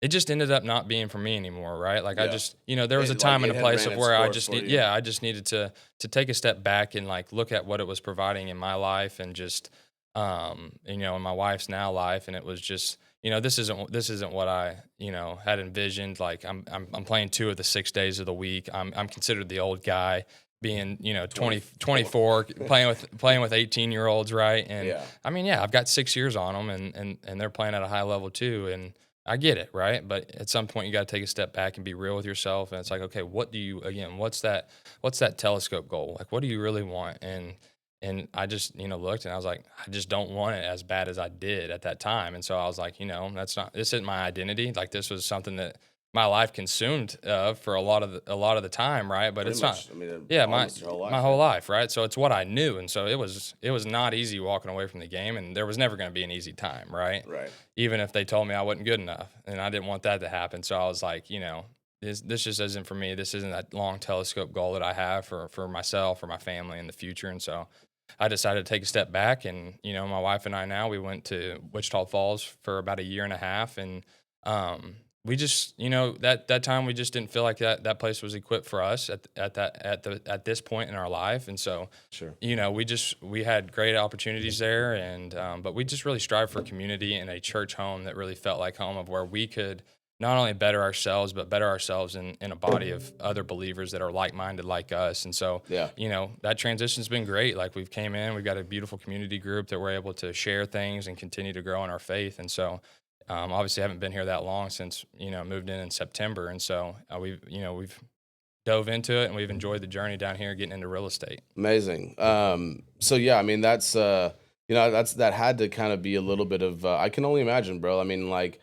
S2: it just ended up not being for me anymore, right? Like I just, there was a time and a place of where I just I just needed to take a step back and like look at what it was providing in my life, and just in my wife's now life. And it was just, this isn't what I, had envisioned. Like I'm playing 2 of the 6 days of the week. I'm considered the old guy, being 24, playing with 18-year-olds, right? And I mean, I've got 6 years on them, and they're playing at a high level too, and I get it, right? But at some point you got to take a step back and be real with yourself, and it's like, okay, what's that telescope goal? Like, what do you really want? And I just, looked, and I was like, I just don't want it as bad as I did at that time. And so I was like, this isn't my identity. Like, this was something that my life consumed for a lot of the time, right? But pretty it's not. My whole life, right? So it's what I knew, and so it was not easy walking away from the game, and there was never going to be an easy time, right?
S1: Right.
S2: Even if they told me I wasn't good enough, and I didn't want that to happen. So I was like, this just isn't for me. This isn't that long telescope goal that I have for myself, for my family in the future. And so I decided to take a step back, and my wife and I, now we went to Wichita Falls for about a year and a half, and we just, that time we just didn't feel like that place was equipped for us at this point in our life. And so,
S1: sure,
S2: we had great opportunities there, and but we just really strive for community and a church home that really felt like home, of where we could not only better ourselves, but better ourselves in a body of other believers that are like-minded like us. And so, that transition's been great. Like, we've got a beautiful community group that we're able to share things and continue to grow in our faith. And so, obviously haven't been here that long, since, moved in September. And so we've dove into it, and we've enjoyed the journey down here getting into real estate.
S1: Amazing. So yeah, I mean, that's, that had to kind of be a little bit of, I can only imagine, bro. I mean, like,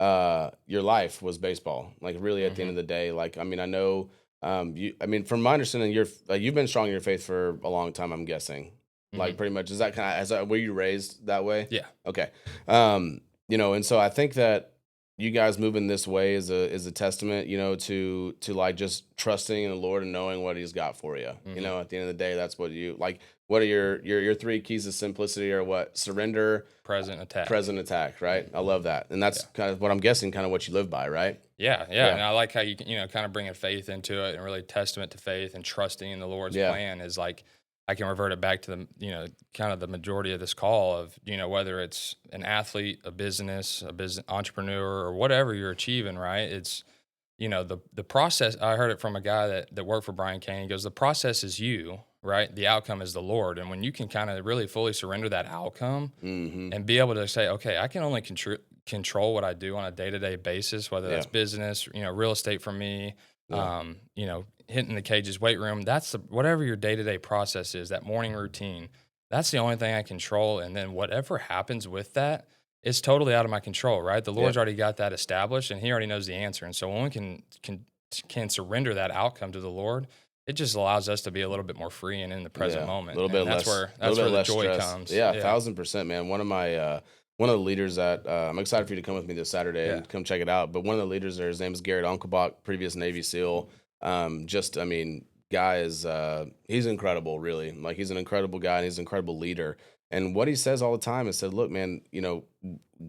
S1: your life was baseball, like really at the end of the day. Like, I mean, I know, I mean, from my understanding, you've been strong in your faith for a long time. I'm guessing,
S2: Hmm.
S1: like pretty much. Is that kind of, were you raised that way?
S2: Yeah.
S1: Okay. And so I think that you guys moving this way is a testament, to like just trusting in the Lord and knowing what He's got for you.
S2: Hmm.
S1: At the end of the day, that's what you like. What are your three keys of simplicity? Or what? Surrender,
S2: Present attack.
S1: present, attack. Right. I love that, and that's
S2: Yeah.
S1: kind of what I'm guessing. Kind of what you live by, right?
S2: Yeah, yeah,
S1: Yeah.
S2: and I like how kind of bringing faith into it and really testament to faith and trusting in the Lord's
S1: Yeah.
S2: plan is like I can revert it back to kind of the majority of this call of, whether it's an athlete, a business entrepreneur or whatever you're achieving, right? It's the process. I heard it from a guy that worked for Brian Kane. He goes, the process is you, right? The outcome is the Lord. And when you can kind of really fully surrender that outcome
S1: Mm-hmm.
S2: and be able to say, okay, I can only control what I do on a day to day basis, whether
S1: Yeah.
S2: that's business, real estate for me,
S1: Yeah.
S2: hitting the cages, weight room. That's whatever your day to day process is, that morning routine. That's the only thing I control. And then whatever happens with that is totally out of my control, right? The
S1: Yeah.
S2: Lord's already got that established, and He already knows the answer. And so when we can surrender that outcome to the Lord, it just allows us to be a little bit more free and in the present
S1: Yeah, a
S2: moment.
S1: little bit
S2: And that's
S1: less,
S2: where
S1: a little bit
S2: the
S1: less
S2: joy
S1: stress.
S2: comes.
S1: Yeah,
S2: Yeah.
S1: 1,000%, man. One of the leaders that I'm excited for you to come with me this Saturday
S2: Yeah.
S1: and come check it out. But one of the leaders there, his name is Garrett Unkelbach, previous Navy SEAL. I mean, guy is he's incredible, really. Like he's an incredible guy and he's an incredible leader. And what he says all the time is said, look, man,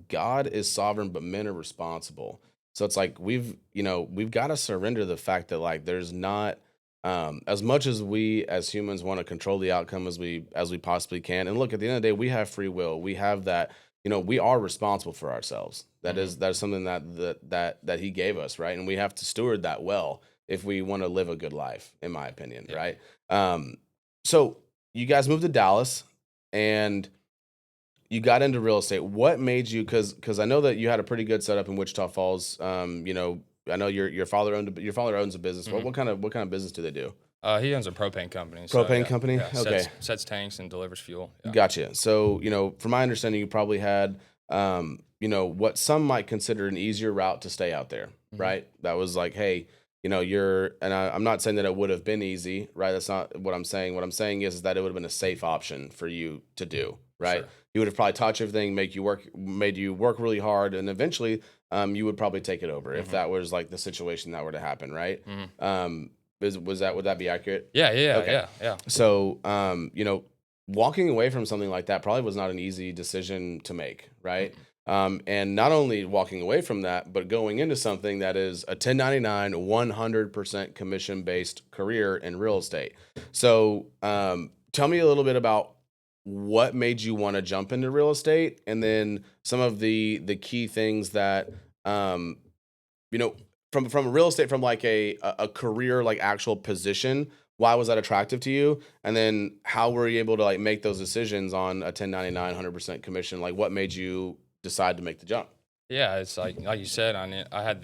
S1: God is sovereign, but men are responsible. So it's like we've got to surrender the fact that like there's not as much as we as humans want to control the outcome as we possibly can. And look, at the end of the day, we have free will. We have that. We are responsible for ourselves.
S2: Mhm.
S1: That is something that He gave us, right? And we have to steward that well if we want to live a good life, in my opinion,
S2: Yeah.
S1: right? Um, so you guys moved to Dallas, and you got into real estate. What made you? Because I know that you had a pretty good setup in Wichita Falls. I know your father owns a business. What
S2: Mhm.
S1: what kind of business do they do?
S2: He owns a propane company, so
S1: Propane
S2: yeah,
S1: company.
S2: yeah,
S1: Okay,
S2: sets tanks and delivers fuel. Yeah.
S1: gotcha. So from my understanding, you probably had what some might consider an easier route to stay out there,
S2: Mhm.
S1: right? That was like, hey, I'm not saying that it would have been easy, right? That's not what I'm saying. What I'm saying is that it would have been a safe option for you to do, right?
S2: Sure.
S1: You would have probably taught you everything, made you work really hard, and eventually, you would probably take it over if
S2: Mhm.
S1: that was like the situation that were to happen, right?
S2: Mhm.
S1: Um, would that be accurate?
S2: Yeah, yeah,
S1: Okay.
S2: yeah, yeah.
S1: So, walking away from something like that probably was not an easy decision to make, right?
S2: Mm-mm.
S1: And not only walking away from that, but going into something that is a 1099, 100% commission based career in real estate. So, tell me a little bit about what made you want to jump into real estate, and then some of the key things that, um, you know, from real estate, from like a career, like actual position, why was that attractive to you? And then how were you able to like make those decisions on a 1099 100% commission? Like what made you decide to make the jump?
S2: Yeah, it's like you said on it. I had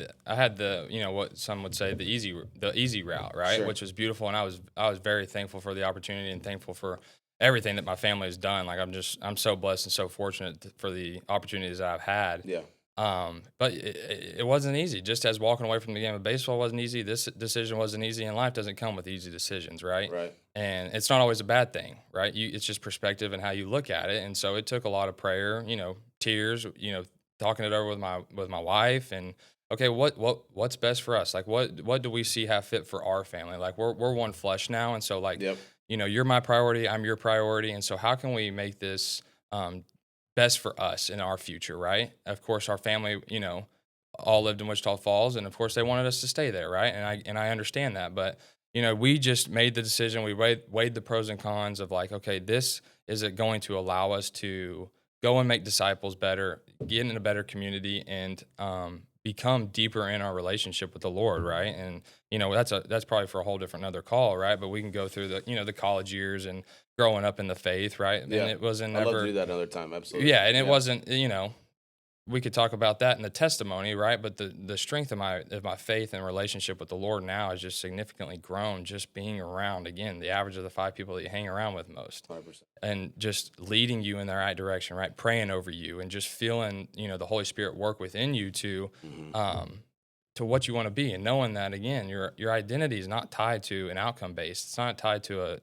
S2: the what some would say the easy route, right?
S1: Sure.
S2: Which was beautiful, and I was very thankful for the opportunity and thankful for everything that my family has done. Like I'm so blessed and so fortunate for the opportunities that I've had.
S1: Yeah.
S2: But it wasn't easy. Just as walking away from the game of baseball wasn't easy, this decision wasn't easy, and life doesn't come with easy decisions, right?
S1: Right.
S2: And it's not always a bad thing, right? It's just perspective and how you look at it. And so it took a lot of prayer, tears, talking it over with my wife, and okay, what's best for us? Like what do we see have fit for our family? Like we're one flesh now, and so like
S1: Yep.
S2: you're my priority, I'm your priority, and so how can we make this um, best for us in our future, right? Of course, our family, all lived in Wichita Falls, and of course, they wanted us to stay there, right? And I understand that, but we just made the decision. We weighed the pros and cons of like, okay, this is it going to allow us to go and make disciples better, get in a better community, and become deeper in our relationship with the Lord, right? And that's probably for a whole different another call, right? But we can go through the college years and growing up in the faith, right? And
S1: Yeah.
S2: it wasn't
S1: I'd love to
S2: ever
S1: do that another time. Absolutely.
S2: yeah, and it
S1: Yeah.
S2: wasn't, we could talk about that in the testimony, right? But the strength of my faith and relationship with the Lord now has just significantly grown just being around again, the average of the 5 people that you hang around with most.
S1: 100%.
S2: And just leading you in the right direction, right? Praying over you and just feeling, the Holy Spirit work within you
S1: Hmm.
S2: um what you want to be, and knowing that again, your identity is not tied to an outcome based. It's not tied to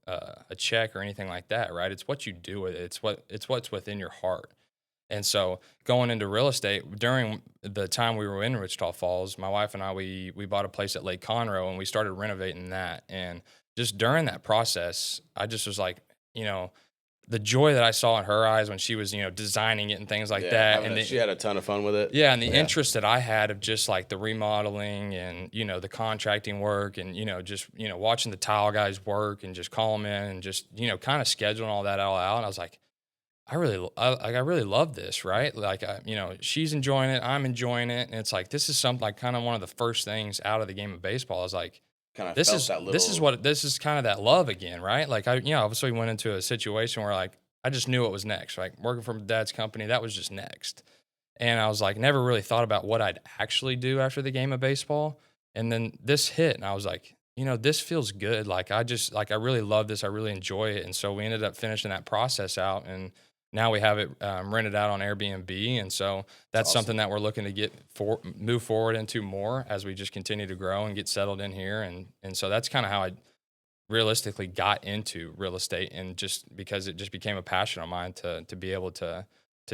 S2: a check or anything like that, right? It's what you do with it. It's what's within your heart. And so going into real estate during the time we were in Wichita Falls, my wife and I, we bought a place at Lake Conroe and we started renovating that. And just during that process, I just was like, you know, the joy that I saw in her eyes when she was, designing it and things like that. And
S1: she had a ton of fun with it.
S2: yeah, and the interest that I had of just like the remodeling and, the contracting work and, just, watching the tile guys work and just call them in and just, kind of scheduling all that all out. And I was like, I really love this, right? Like, she's enjoying it, I'm enjoying it, and it's like this is something like kind of one of the first things out of the game of baseball. Is like,
S1: Kind of
S2: this
S1: felt
S2: is
S1: that little.
S2: this is kind of that love again, right? Like obviously went into a situation where like I just knew what was next. Like working for dad's company, that was just next, and I was like never really thought about what I'd actually do after the game of baseball, and then this hit, and I was like, this feels good. Like I really love this, I really enjoy it, and so we ended up finishing that process out and. Now we have it rented out on Airbnb, and so that's
S1: awesome.
S2: something that we're looking to move forward into more as we just continue to grow and get settled in here, and so that's kind of how I realistically got into real estate, and just because it just became a passion of mine to be able to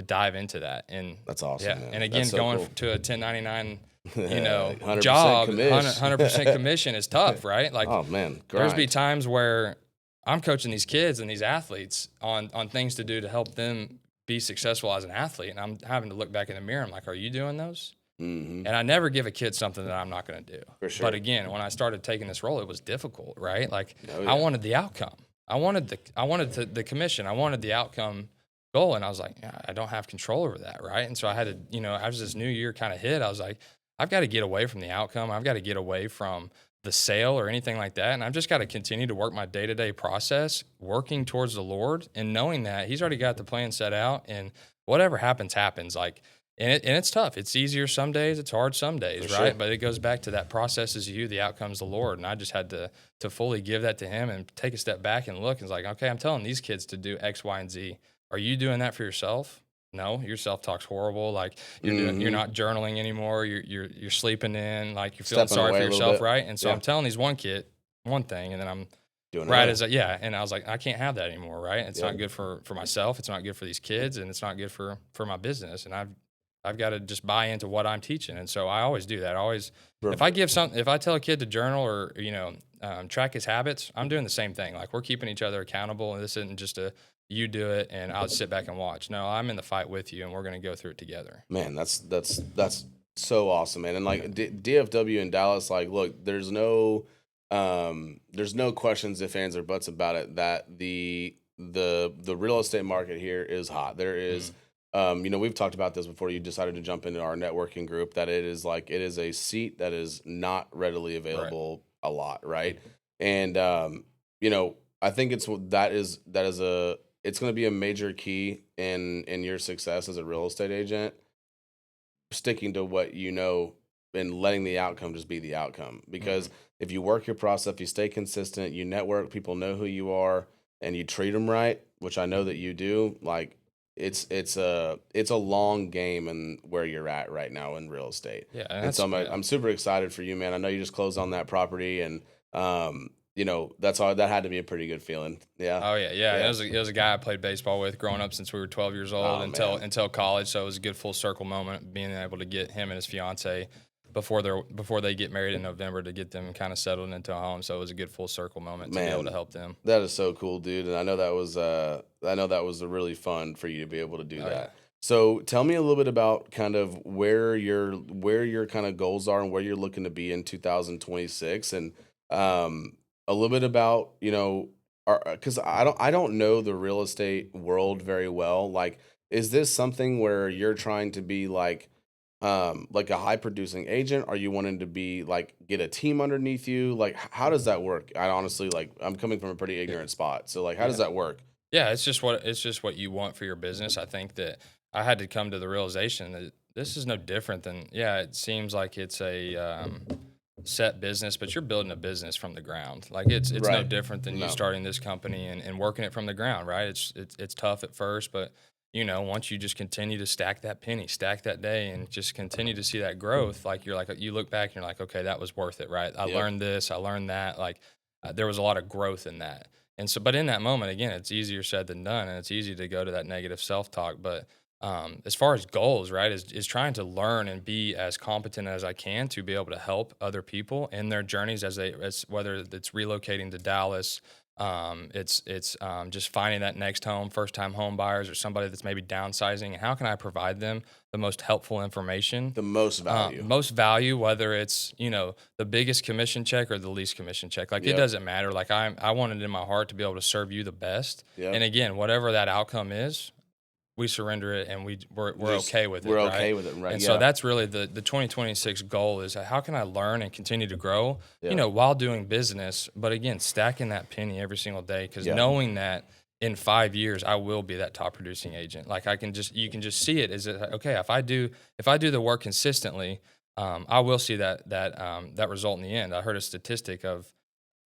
S2: dive into that, and
S1: that's awesome.
S2: yeah,
S1: Man.
S2: and again
S1: so
S2: going
S1: cool.
S2: to a 1099
S1: 100%
S2: job,
S1: commish.
S2: 100% commission is tough, right? Like,
S1: oh man,
S2: there's be times where I'm coaching these kids and these athletes on things to do to help them be successful as an athlete. And I'm having to look back in the mirror. I'm like, are you doing those?
S1: Mm-hmm.
S2: And I never give a kid something that I'm not going to do.
S1: For sure.
S2: But again, when I started taking this role, it was difficult, right? Like
S1: yeah.
S2: I wanted the outcome. I wanted the commission. I wanted the outcome goal. And I was like, yeah, I don't have control over that. Right. And so I had to, as this new year kind of hit, I was like, I've got to get away from the outcome. I've got to get away from the sale or anything like that. And I've just got to continue to work my day-to-day process, working towards the Lord and knowing that he's already got the plan set out, and whatever happens, happens. Like, and it's tough. It's easier some days. It's hard some days,
S1: For
S2: right?
S1: sure.
S2: But it goes back to that process is you, the outcome's the Lord. And I just had to fully give that to him and take a step back and look and it's like, okay, I'm telling these kids to do X, Y, and Z. Are you doing that for yourself? No, your self-talk's horrible. Like you're not journaling anymore. You're sleeping in. Like you're feeling sorry for yourself, right? And so I'm telling these one kid one thing, and then I'm
S1: doing
S2: right as and I was like, I can't have that anymore, right? It's not good for myself. It's not good for these kids, and it's not good for my business. And I've got to just buy into what I'm teaching, and so I always do that. I always if I tell a kid to journal or track his habits, I'm doing the same thing. Like we're keeping each other accountable, and this isn't just you do it and I'll sit back and watch. No, I'm in the fight with you and we're going to go through it together.
S1: Man, that's so awesome, man. And like DFW in Dallas, like, look, there's no questions, ifs, ands, or buts about it that the real estate market here is hot. There is, we've talked about this before. You decided to jump into our networking group, that it is a seat that is not readily available a lot, right? And I think it's going to be a major key in your success as a real estate agent, sticking to what you know and letting the outcome just be the outcome. Because if you work your process, if you stay consistent, you network, people know who you are, and you treat them right, which I know that you do, like it's a long game and where you're at right now in real estate.
S2: Yeah.
S1: And so I'm super excited for you, man. I know you just closed on that property, and that had to be a pretty good feeling. Yeah.
S2: Oh yeah. It was a guy I played baseball with growing up since we were 12 years old until college. So it was a good full circle moment being able to get him and his fiance before they get married in November to get them kind of settled into a home. So it was a good full circle moment to be able to help them.
S1: That is so cool, dude. And I know that was really fun for you to be able to do that. Yeah. So tell me a little bit about kind of where your kind of goals are and where you're looking to be in 2026, and a little bit about, because I don't know the real estate world very well. Like, is this something where you're trying to be like a high producing agent? Are you wanting to be like get a team underneath you? Like, how does that work? I honestly, like, I'm coming from a pretty ignorant spot. So like, how does that work?
S2: Yeah, it's just what you want for your business. I think that I had to come to the realization that this is no different than, it seems like it's a set business, but you're building a business from the ground. Like it's no different than you starting this company and working it from the ground, right? It's tough at first, but once you just continue to stack that penny, stack that day, and just continue to see that growth, like you look back and you're like, okay, that was worth it, right? I
S1: Yep.
S2: learned this, I learned that. Like there was a lot of growth in that. And so, but in that moment, again, it's easier said than done, and it's easy to go to that negative self talk. But as far as goals, right, is trying to learn and be as competent as I can to be able to help other people in their journeys as whether it's relocating to Dallas, it's just finding that next home, first time home buyers or somebody that's maybe downsizing. And how can I provide them the most helpful information,
S1: The most value.
S2: most value, whether it's, the biggest commission check or the least commission check, like it
S1: Yep.
S2: doesn't matter. Like I wanted in my heart to be able to serve you the best.
S1: Yep.
S2: And again, whatever that outcome is, we surrender it and we're
S1: Just
S2: okay with it,
S1: we're
S2: right?
S1: okay with it, right?
S2: And so
S1: Yeah.
S2: that's really the 2026 goal is how can I learn and continue to grow,
S1: Yeah.
S2: while doing business, but again, stacking that penny every single day because
S1: Yeah.
S2: knowing that in 5 years I will be that top producing agent. Like you can just see it as okay, if I do the work consistently, I will see that result in the end. I heard a statistic of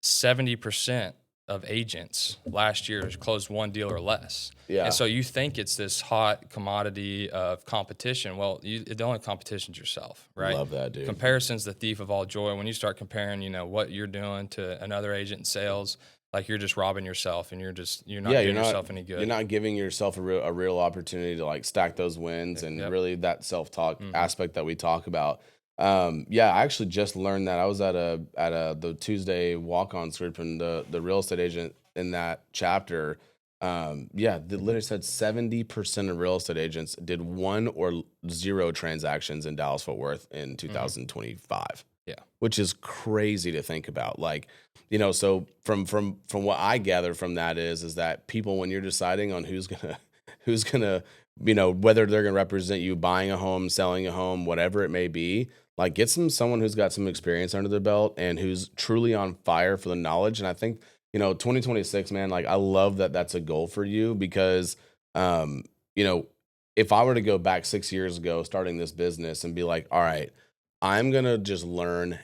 S2: 70% of agents last year closed one deal or less.
S1: Yeah.
S2: And so you think it's this hot commodity of competition. Well, the only competition's yourself, right?
S1: Love that, dude.
S2: Comparison's the thief of all joy. When you start comparing, what you're doing to another agent in sales, like you're just robbing yourself and you're not doing yourself any good.
S1: You're not giving yourself a real opportunity to like stack those wins and
S2: Yep.
S1: really that self-talk
S2: Mhm.
S1: aspect that we talk about. Yeah, I actually just learned that. I was at the Tuesday walk-ons group, and the real estate agent in that chapter, yeah, they literally said 70% of real estate agents did one or zero transactions in Dallas Fort Worth in 2025.
S2: Yeah.
S1: Which is crazy to think about. Like, so from what I gather from that is that people, when you're deciding on who's gonna, whether they're gonna represent you buying a home, selling a home, whatever it may be, like get someone who's got some experience under their belt and who's truly on fire for the knowledge. And I think, 2026, man, like I love that that's a goal for you because, um, you know, if I were to go back 6 years ago, starting this business and be like, all right, I'm going to just learn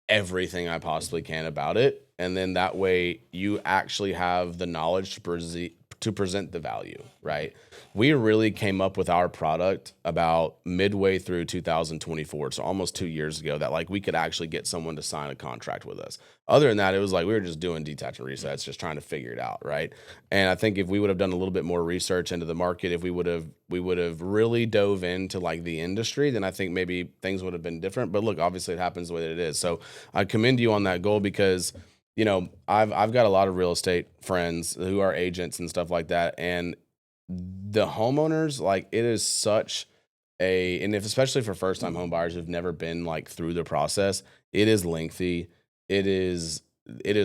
S1: everything I possibly can about it. And then that way you actually have the knowledge to present the value, right? We really came up with our product about midway through 2024. So almost 2 years ago that like we could actually get someone to sign a contract with us. Other than that, it was like we were just doing detach and resets, just trying to figure it out, right? And I think if we would have done a little bit more research into the market, if we would have really dove into like the industry, then I think maybe things would have been different. But look, obviously it happens the way that it is. So I commend you on that goal because I've got a lot of real estate friends who are agents and stuff like that, and the homeowners, like it is such and if especially for first time home buyers who've never been like through the process, it is lengthy. It is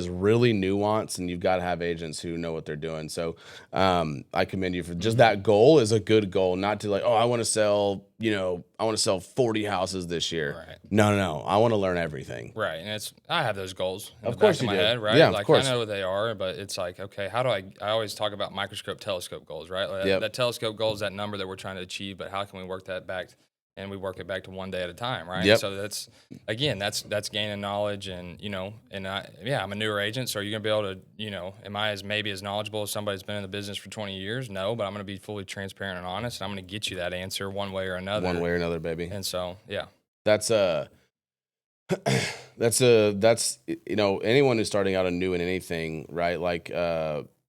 S1: really nuanced, and you've got to have agents who know what they're doing. So I commend you for just that goal is a good goal, not to like, oh, I want to sell 40 houses this year.
S2: Right.
S1: No. I want to learn everything.
S2: Right. And I have those goals in
S1: Of
S2: the
S1: course
S2: back of
S1: you
S2: my
S1: do.
S2: head, right?
S1: Yeah, of
S2: Like
S1: course.
S2: I know what they are, but it's like, okay, how do I always talk about microscope, telescope goals, right? Like
S1: Yep.
S2: that telescope goal is that number that we're trying to achieve, but how can we work that back and we work it back to one day at a time, right?
S1: Yep.
S2: So that's gaining knowledge I'm a newer agent. So are you going to be able to, am I maybe as knowledgeable as somebody that's been in the business for 20 years? No, but I'm going to be fully transparent and honest. And I'm going to get you that answer one way or another.
S1: One way or another, baby.
S2: And so, yeah.
S1: That's anyone who's starting out anew in anything, right? Like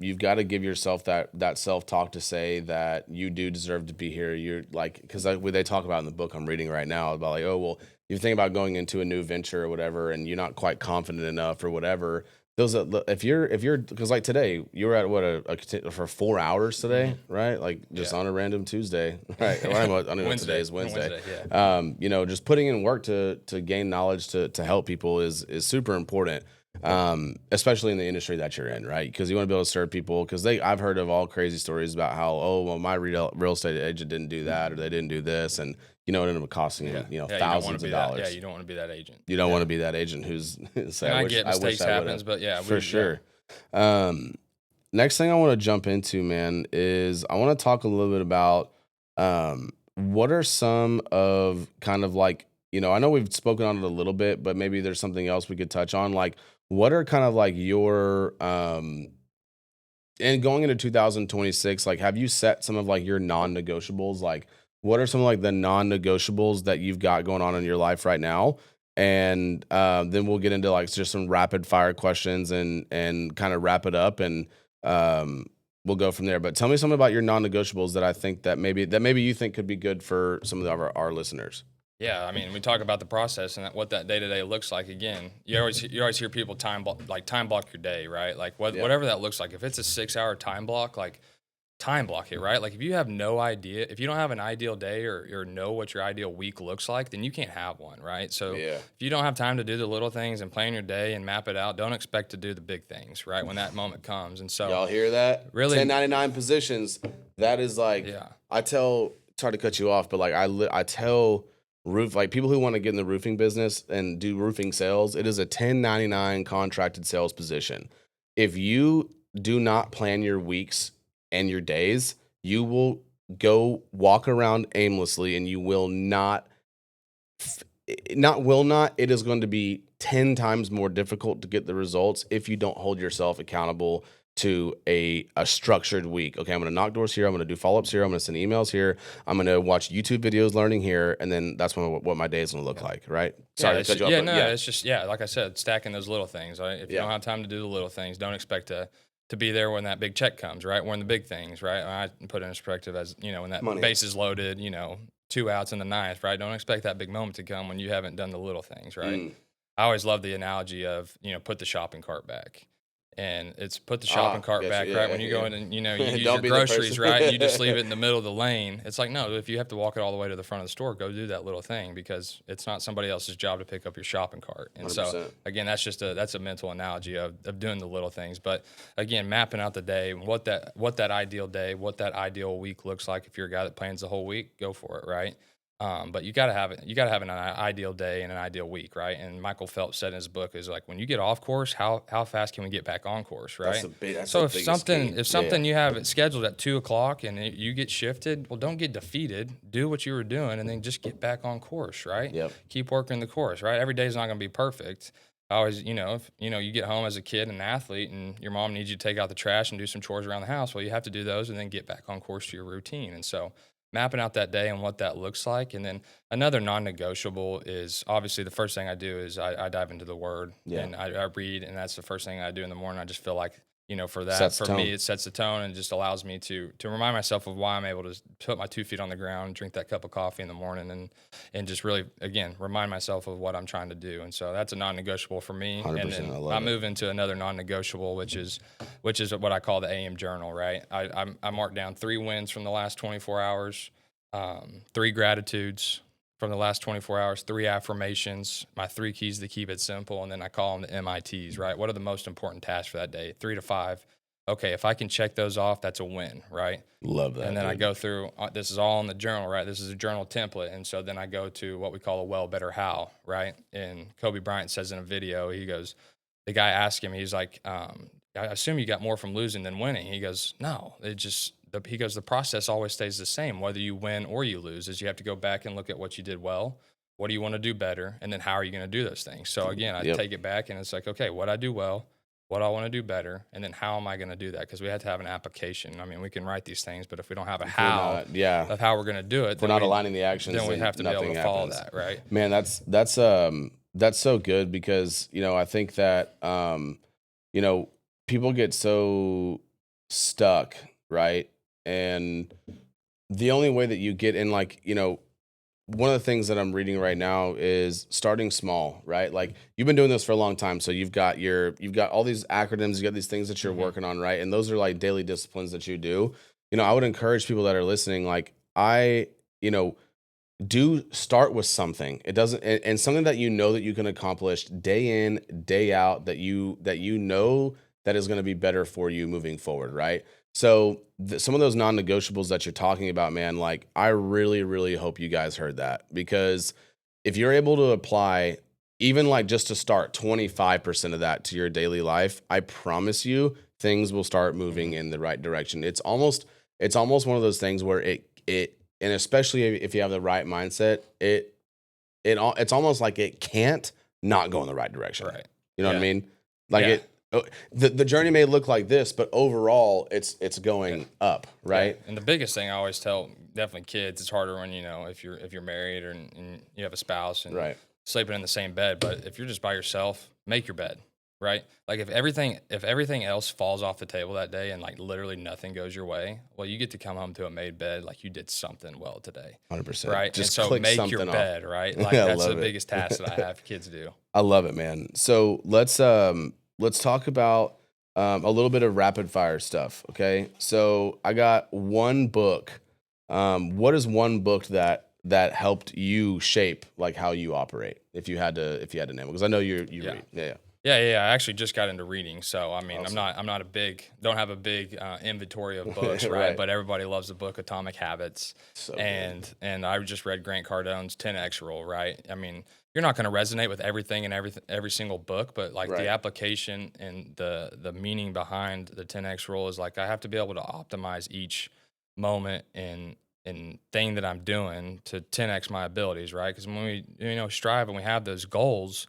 S1: you've got to give yourself that self-talk to say that you do deserve to be here. You're like, because they talk about in the book I'm reading right now about like, oh well, you think about going into a new venture or whatever and you're not quite confident enough or whatever, if you're because like today you were at for 4 hours today, right? Like just on a random Tuesday, right? I don't know, today is Wednesday.
S2: Yeah.
S1: Just putting in work to gain knowledge to help people is super important, especially in the industry that you're in, right? Because you want to be able to serve people. Because I've heard of all crazy stories about how, oh well, my real estate agent didn't do that or they didn't do this, and it ended up costing them thousands of dollars.
S2: You don't want to be that agent.
S1: You don't want to be that agent who's
S2: I get mistakes happens, but
S1: for sure. Next thing I want to jump into, man, is I want to talk a little bit about what are some of kind of like, I know we've spoken on it a little bit, but maybe there's something else we could touch on. Like, what are kind of like your And going into 2026, like, have you set some of like your non-negotiables? Like, what are some of like the non-negotiables that you've got going on in your life right now? And then we'll get into like just some rapid fire questions and kind of wrap it up, and um, we'll go from there. But tell me something about your non-negotiables that I think that maybe you think could be good for some of our listeners.
S2: Yeah, I mean, we talk about the process and what that day to day looks like. Again, you always hear people time block your day, right? Like
S1: Yeah.
S2: whatever that looks like. If it's a 6 hour time block, like time block it, right? Like if you have no idea, if you don't have an ideal day or know what your ideal week looks like, then you can't have one, right? So
S1: Yeah.
S2: if you don't have time to do the little things and plan your day and map it out, don't expect to do the big things, right? When that moment comes. And so
S1: Y'all hear that?
S2: really,
S1: 1099 positions. That is like,
S2: yeah,
S1: sorry to cut you off, but like I tell like people who want to get in the roofing business and do roofing sales, it is a 1099 contracted sales position. If you do not plan your weeks and your days, you will go walk around aimlessly and you will not it is going to be 10 times more difficult to get the results if you don't hold yourself accountable to a structured week. Okay, I'm going to knock doors here, I'm going to do follow-ups here, I'm going to send emails here, I'm going to watch YouTube videos learning here, and then that's what my day is going to look
S2: yeah.
S1: like, right?
S2: Yeah,
S1: Sorry to cut you off, but
S2: no,
S1: yeah.
S2: it's just like I said, stacking those little things. Right? If you don't
S1: Yeah.
S2: have time to do the little things, don't expect to be there when that big check comes. Right, when the big things. Right, I put it in perspective as when that
S1: Money.
S2: base is loaded. 2 outs in the ninth. Right, don't expect that big moment to come when you haven't done the little things. Right.
S1: Mm.
S2: I always love the analogy of put the shopping cart back. And it's put the shopping cart
S1: Gotcha.
S2: back,
S1: Yeah,
S2: right? When you
S1: yeah.
S2: go in and you use
S1: Don't
S2: your
S1: be the
S2: groceries,
S1: person.
S2: right? You just leave it in the middle of the lane. It's like, no, if you have to walk it all the way to the front of the store, go do that little thing because it's not somebody else's job to pick up your shopping cart. And so
S1: 100%.
S2: again, that's a mental analogy of doing the little things. But again, mapping out the day, what that ideal day, what that ideal week looks like. If you're a guy that plans the whole week, go for it, right? But you got to have it. You got to have an ideal day and an ideal week, right? And Michael Phelps said in his book is like when you get off course, how fast can we get back on course, right?
S1: That's
S2: So
S1: the
S2: if
S1: biggest
S2: something
S1: key.
S2: if
S1: Yeah,
S2: something you have it scheduled at 2 o'clock and you get shifted, well, don't get defeated. Do what you were doing and then just get back on course, right?
S1: Yep.
S2: Keep working the course, right? Every day is not going to be perfect. I always, if you get home as a kid and an athlete and your mom needs you to take out the trash and do some chores around the house, well, you have to do those and then get back on course to your routine. And so mapping out that day and what that looks like. And then another non-negotiable is obviously the first thing I do is I dive into the word and I read, and that's the first thing I do in the morning. I just feel like, for me, it sets the tone and just allows me to remind myself of why I'm able to put my 2 feet on the ground, drink that cup of coffee in the morning and just really, again, remind myself of what I'm trying to do. And so that's a non-negotiable for me.
S1: 100%,
S2: And then
S1: I love
S2: I
S1: it.
S2: move into another non-negotiable, which is what I call the AM journal, right? I mark down 3 wins from the last 24 hours, 3 gratitudes from the last 24 hours, 3 affirmations, my 3 keys to keep it simple, and then I call them the MITs, right? What are the most important tasks for that day? 3 to 5. Okay, if I can check those off, that's a win, right?
S1: Love that.
S2: And then I
S1: dude.
S2: go through, this is all in the journal, right? This is a journal template. And so then I go to what we call a well, better, how, right? And Kobe Bryant says in a video, he goes, the guy asked him, he's like, I assume you got more from losing than winning. He goes, no, he goes, the process always stays the same, whether you win or you lose, is you have to go back and look at what you did well. What do you want to do better? And then how are you going to do those things? So again, I
S1: Yep.
S2: take it back and it's like, okay, what I do well, what I want to do better, and then how am I going to do that? Because we have to have an application. I mean, we can write these things, but if we don't have a how of how we're going to do it,
S1: If we're not aligning the actions,
S2: then we have to be able
S1: nothing
S2: to follow
S1: happens.
S2: that, right?
S1: Man, that's so good because I think that people get so stuck, right? And the only way that you get in, like, one of the things that I'm reading right now is starting small, right? Like, you've been doing this for a long time, so you've got all these acronyms, you got these things that you're working on, right? And those are like daily disciplines that you do. I would encourage people that are listening, like, do start with something. It doesn't, and something that that you can accomplish day in, day out, that that is going to be better for you moving forward, right? So some of those non-negotiables that you're talking about, man, like, I really, really hope you guys heard that, because if you're able to apply even like just to start 25% of that to your daily life, I promise you things will start moving in the right direction. It's almost one of those things where and especially if you have the right mindset, it's almost like it can't not go in the right direction.
S2: Right.
S1: You know what I
S2: Yeah.
S1: mean? Like
S2: Yeah.
S1: the journey may look like this, but overall it's going up, right?
S2: Yeah. And the biggest thing I always tell definitely kids, it's harder when, if you're married and you have a spouse and
S1: Right.
S2: sleeping in the same bed. But if you're just by yourself, make your bed, right? Like if everything else falls off the table that day and like literally nothing goes your way, well, you get to come home to a made bed like you did something well today.
S1: 100%.
S2: Right.
S1: Just
S2: and so
S1: click
S2: make
S1: something
S2: your
S1: off.
S2: bed, right? Like
S1: I
S2: that's the
S1: love it.
S2: biggest task that I have kids do.
S1: I love it, man. So let's talk about a little bit of rapid fire stuff. Okay. So I got one book. What is one book that helped you shape like how you operate? If you had to name it, because I know you
S2: Yeah.
S1: read. Yeah.
S2: Yeah. I actually just got into reading, so I mean,
S1: Awesome.
S2: I'm not don't have a big inventory of books, right?
S1: Right.
S2: But everybody loves the book Atomic Habits,
S1: So good.
S2: and I just read Grant Cardone's 10x rule, right? I mean, you're not going to resonate with everything in every single book, but like
S1: Right.
S2: the application and the meaning behind the 10x rule is like I have to be able to optimize each moment and thing that I'm doing to 10x my abilities, right? Because when we strive and we have those goals,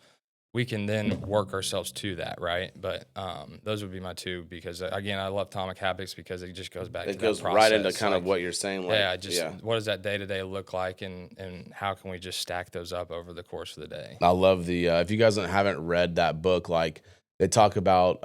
S2: we can then work ourselves to that, right? But those would be my two because again, I love Atomic Habits because it just goes back to
S1: It goes
S2: that process.
S1: right into kind of
S2: Like,
S1: what you're saying. Like,
S2: yeah, what does that day to day look like, and how can we just stack those up over the course of the day?
S1: I love the if you guys haven't read that book, like they talk about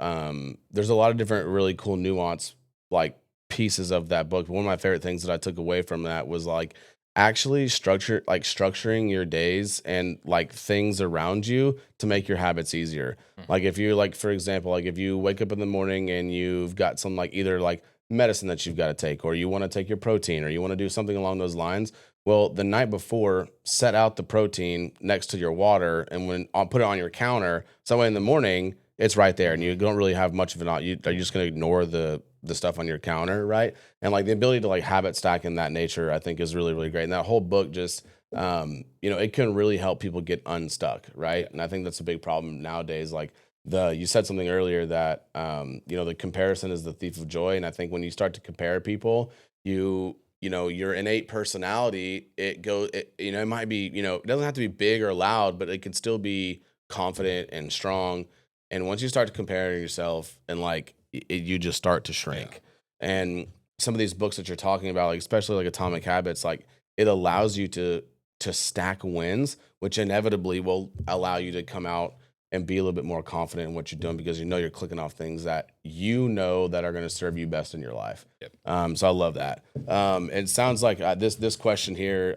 S1: there's a lot of different really cool nuance like pieces of that book. But one of my favorite things that I took away from that was like actually structuring your days and like things around you to make your habits easier. Like if you like, for example, like if you wake up in the morning and you've got some like either like medicine that you've got to take, or you want to take your protein, or you want to do something along those lines. Well, the night before, set out the protein next to your water, and when I'll put it on your counter, so that way in the morning it's right there, and you don't really have much of an. Are you just going to ignore the stuff on your counter, right? And like the ability to like habit stack in that nature, I think is really really great. And that whole book just, it can really help people get unstuck, right? And I think that's a big problem nowadays. Like you said something earlier that the comparison is the thief of joy, and I think when you start to compare people, your innate personality, it might be, it doesn't have to be big or loud, but it can still be confident and strong. And once you start to compare yourself and like you just start to shrink. And some of these books that you're talking about, like especially like Atomic Habits, like it allows you to stack wins, which inevitably will allow you to come out and be a little bit more confident in what you're doing because you're clicking off things that that are going to serve you best in your life.
S2: Yep.
S1: So I love that. It sounds like this question here,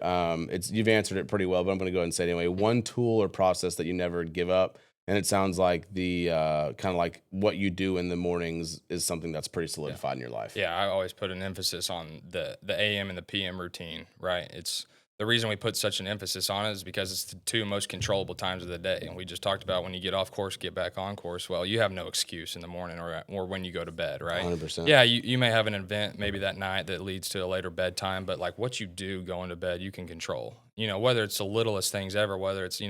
S1: you've answered it pretty well, but I'm going to go ahead and say it anyway. One tool or process that you never give up, and it sounds like the kind of like what you do in the mornings is something that's pretty solidified in your life.
S2: Yeah, I always put an emphasis on the AM and the PM routine, right? It's the reason we put such an emphasis on it is because it's the two most controllable times of the day. And we just talked about when you get off course, get back on course. Well, you have no excuse in the morning or when you go to bed, right?
S1: 100%.
S2: Yeah, you may have an event maybe that night that leads to a later bedtime, but like what you do going to bed, you can control. Whether it's the littlest things ever, whether it's,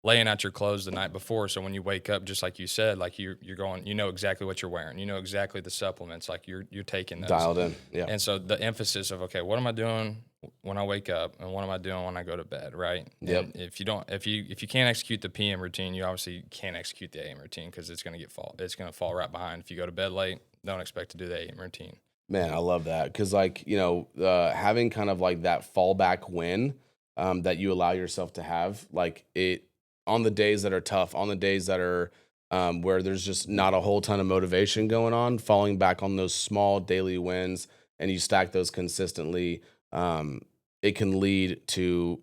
S2: laying out your clothes the night before. So when you wake up, just like you said, like you're going, exactly what you're wearing, exactly the supplements, like you're taking those.
S1: Dialed in. Yeah.
S2: And so the emphasis of, okay, what am I doing when I wake up and what am I doing when I go to bed, right?
S1: Yep.
S2: And if you can't execute the PM routine, you obviously can't execute the AM routine because it's going to fall right behind. If you go to bed late, don't expect to do the AM routine.
S1: Man, I love that because like, having kind of like that fallback win that you allow yourself to have, like it on the days that are tough, on the days that are where there's just not a whole ton of motivation going on, falling back on those small daily wins and you stack those consistently, it can lead to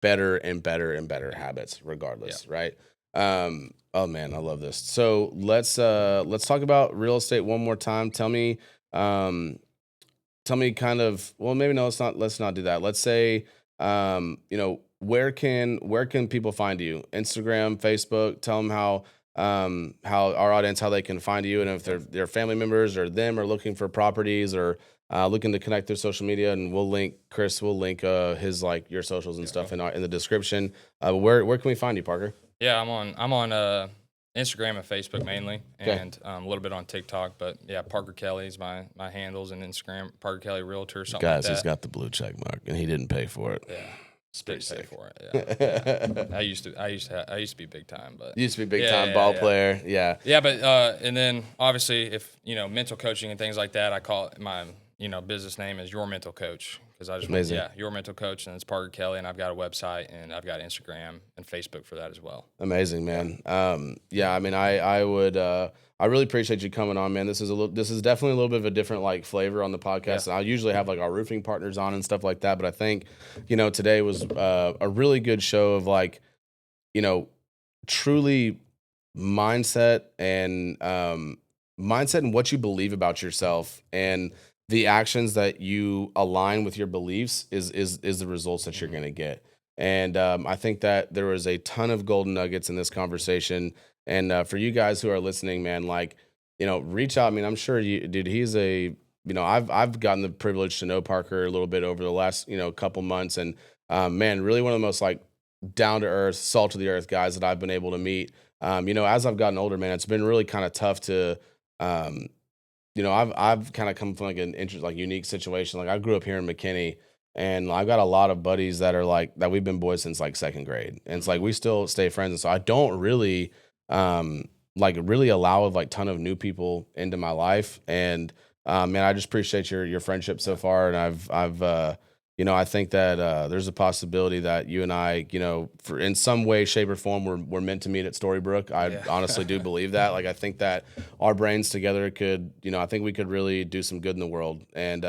S1: better and better and better habits regardless, right? Oh man, I love this. So let's talk about real estate one more time. Tell me kind of, well, maybe no, let's not do that. Let's say where can people find you? Instagram, Facebook. Tell them how our audience, how they can find you, and if they're family members or them are looking for properties or looking to connect through social media. And Chris will link his like your socials and stuff in the description. Where can we find you, Parker?
S2: Yeah, I'm on Instagram and Facebook mainly, and a little bit on TikTok. But yeah, Parker Kelly is my handles and Instagram. Parker Kelly Realtor, something like that.
S1: Guys, he's got the blue check mark, and he didn't pay for it.
S2: Yeah.
S1: It's pretty
S2: Didn't pay
S1: sick.
S2: for it. Yeah. I used to be big time, but
S1: You used to be big time ball player. Yeah.
S2: Yeah, but and then obviously if mental coaching and things like that, I call it my business name is Your Mental Coach because I just
S1: Amazing.
S2: Your Mental Coach, and it's Parker Kelly, and I've got a website and I've got Instagram and Facebook for that as well.
S1: Amazing, man. Yeah, I mean, I would, I really appreciate you coming on, man. This is definitely a little bit of a different like flavor on the podcast.
S2: Yeah.
S1: I usually have like our roofing partners on and stuff like that, but I think, today was a really good show of like, truly mindset and mindset and what you believe about yourself and the actions that you align with your beliefs is the results that you're going to get. And I think that there was a ton of golden nuggets in this conversation. And for you guys who are listening, man, like, reach out. I mean, I'm sure dude, he's I've gotten the privilege to know Parker a little bit over the last, couple months. And man, really one of the most like down to earth, salt of the earth guys that I've been able to meet. As I've gotten older, man, it's been really kind of tough to, I've kind of come from like an like unique situation. Like I grew up here in McKinney, and I've got a lot of buddies that are like that we've been boys since like second grade, and it's like we still stay friends. And so I don't really, like really allow like ton of new people into my life. And man, I just appreciate your friendship so far, and I think that there's a possibility that you and I, for in some way, shape, or form, we're meant to meet at Storybrooke. I honestly do believe that. Like, I think that our brains together could, I think we could really do some good in the world. And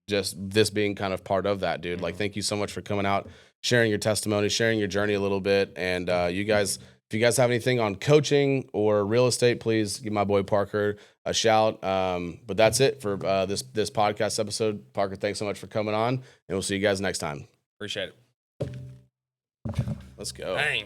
S1: just this being kind of part of that, dude. Like, thank you so much for coming out, sharing your testimony, sharing your journey a little bit. And you guys, if you guys have anything on coaching or real estate, please give my boy Parker a shout. But that's it for this podcast episode. Parker, thanks so much for coming on, and we'll see you guys next time.
S2: Appreciate it.
S1: Let's go.
S2: Dang.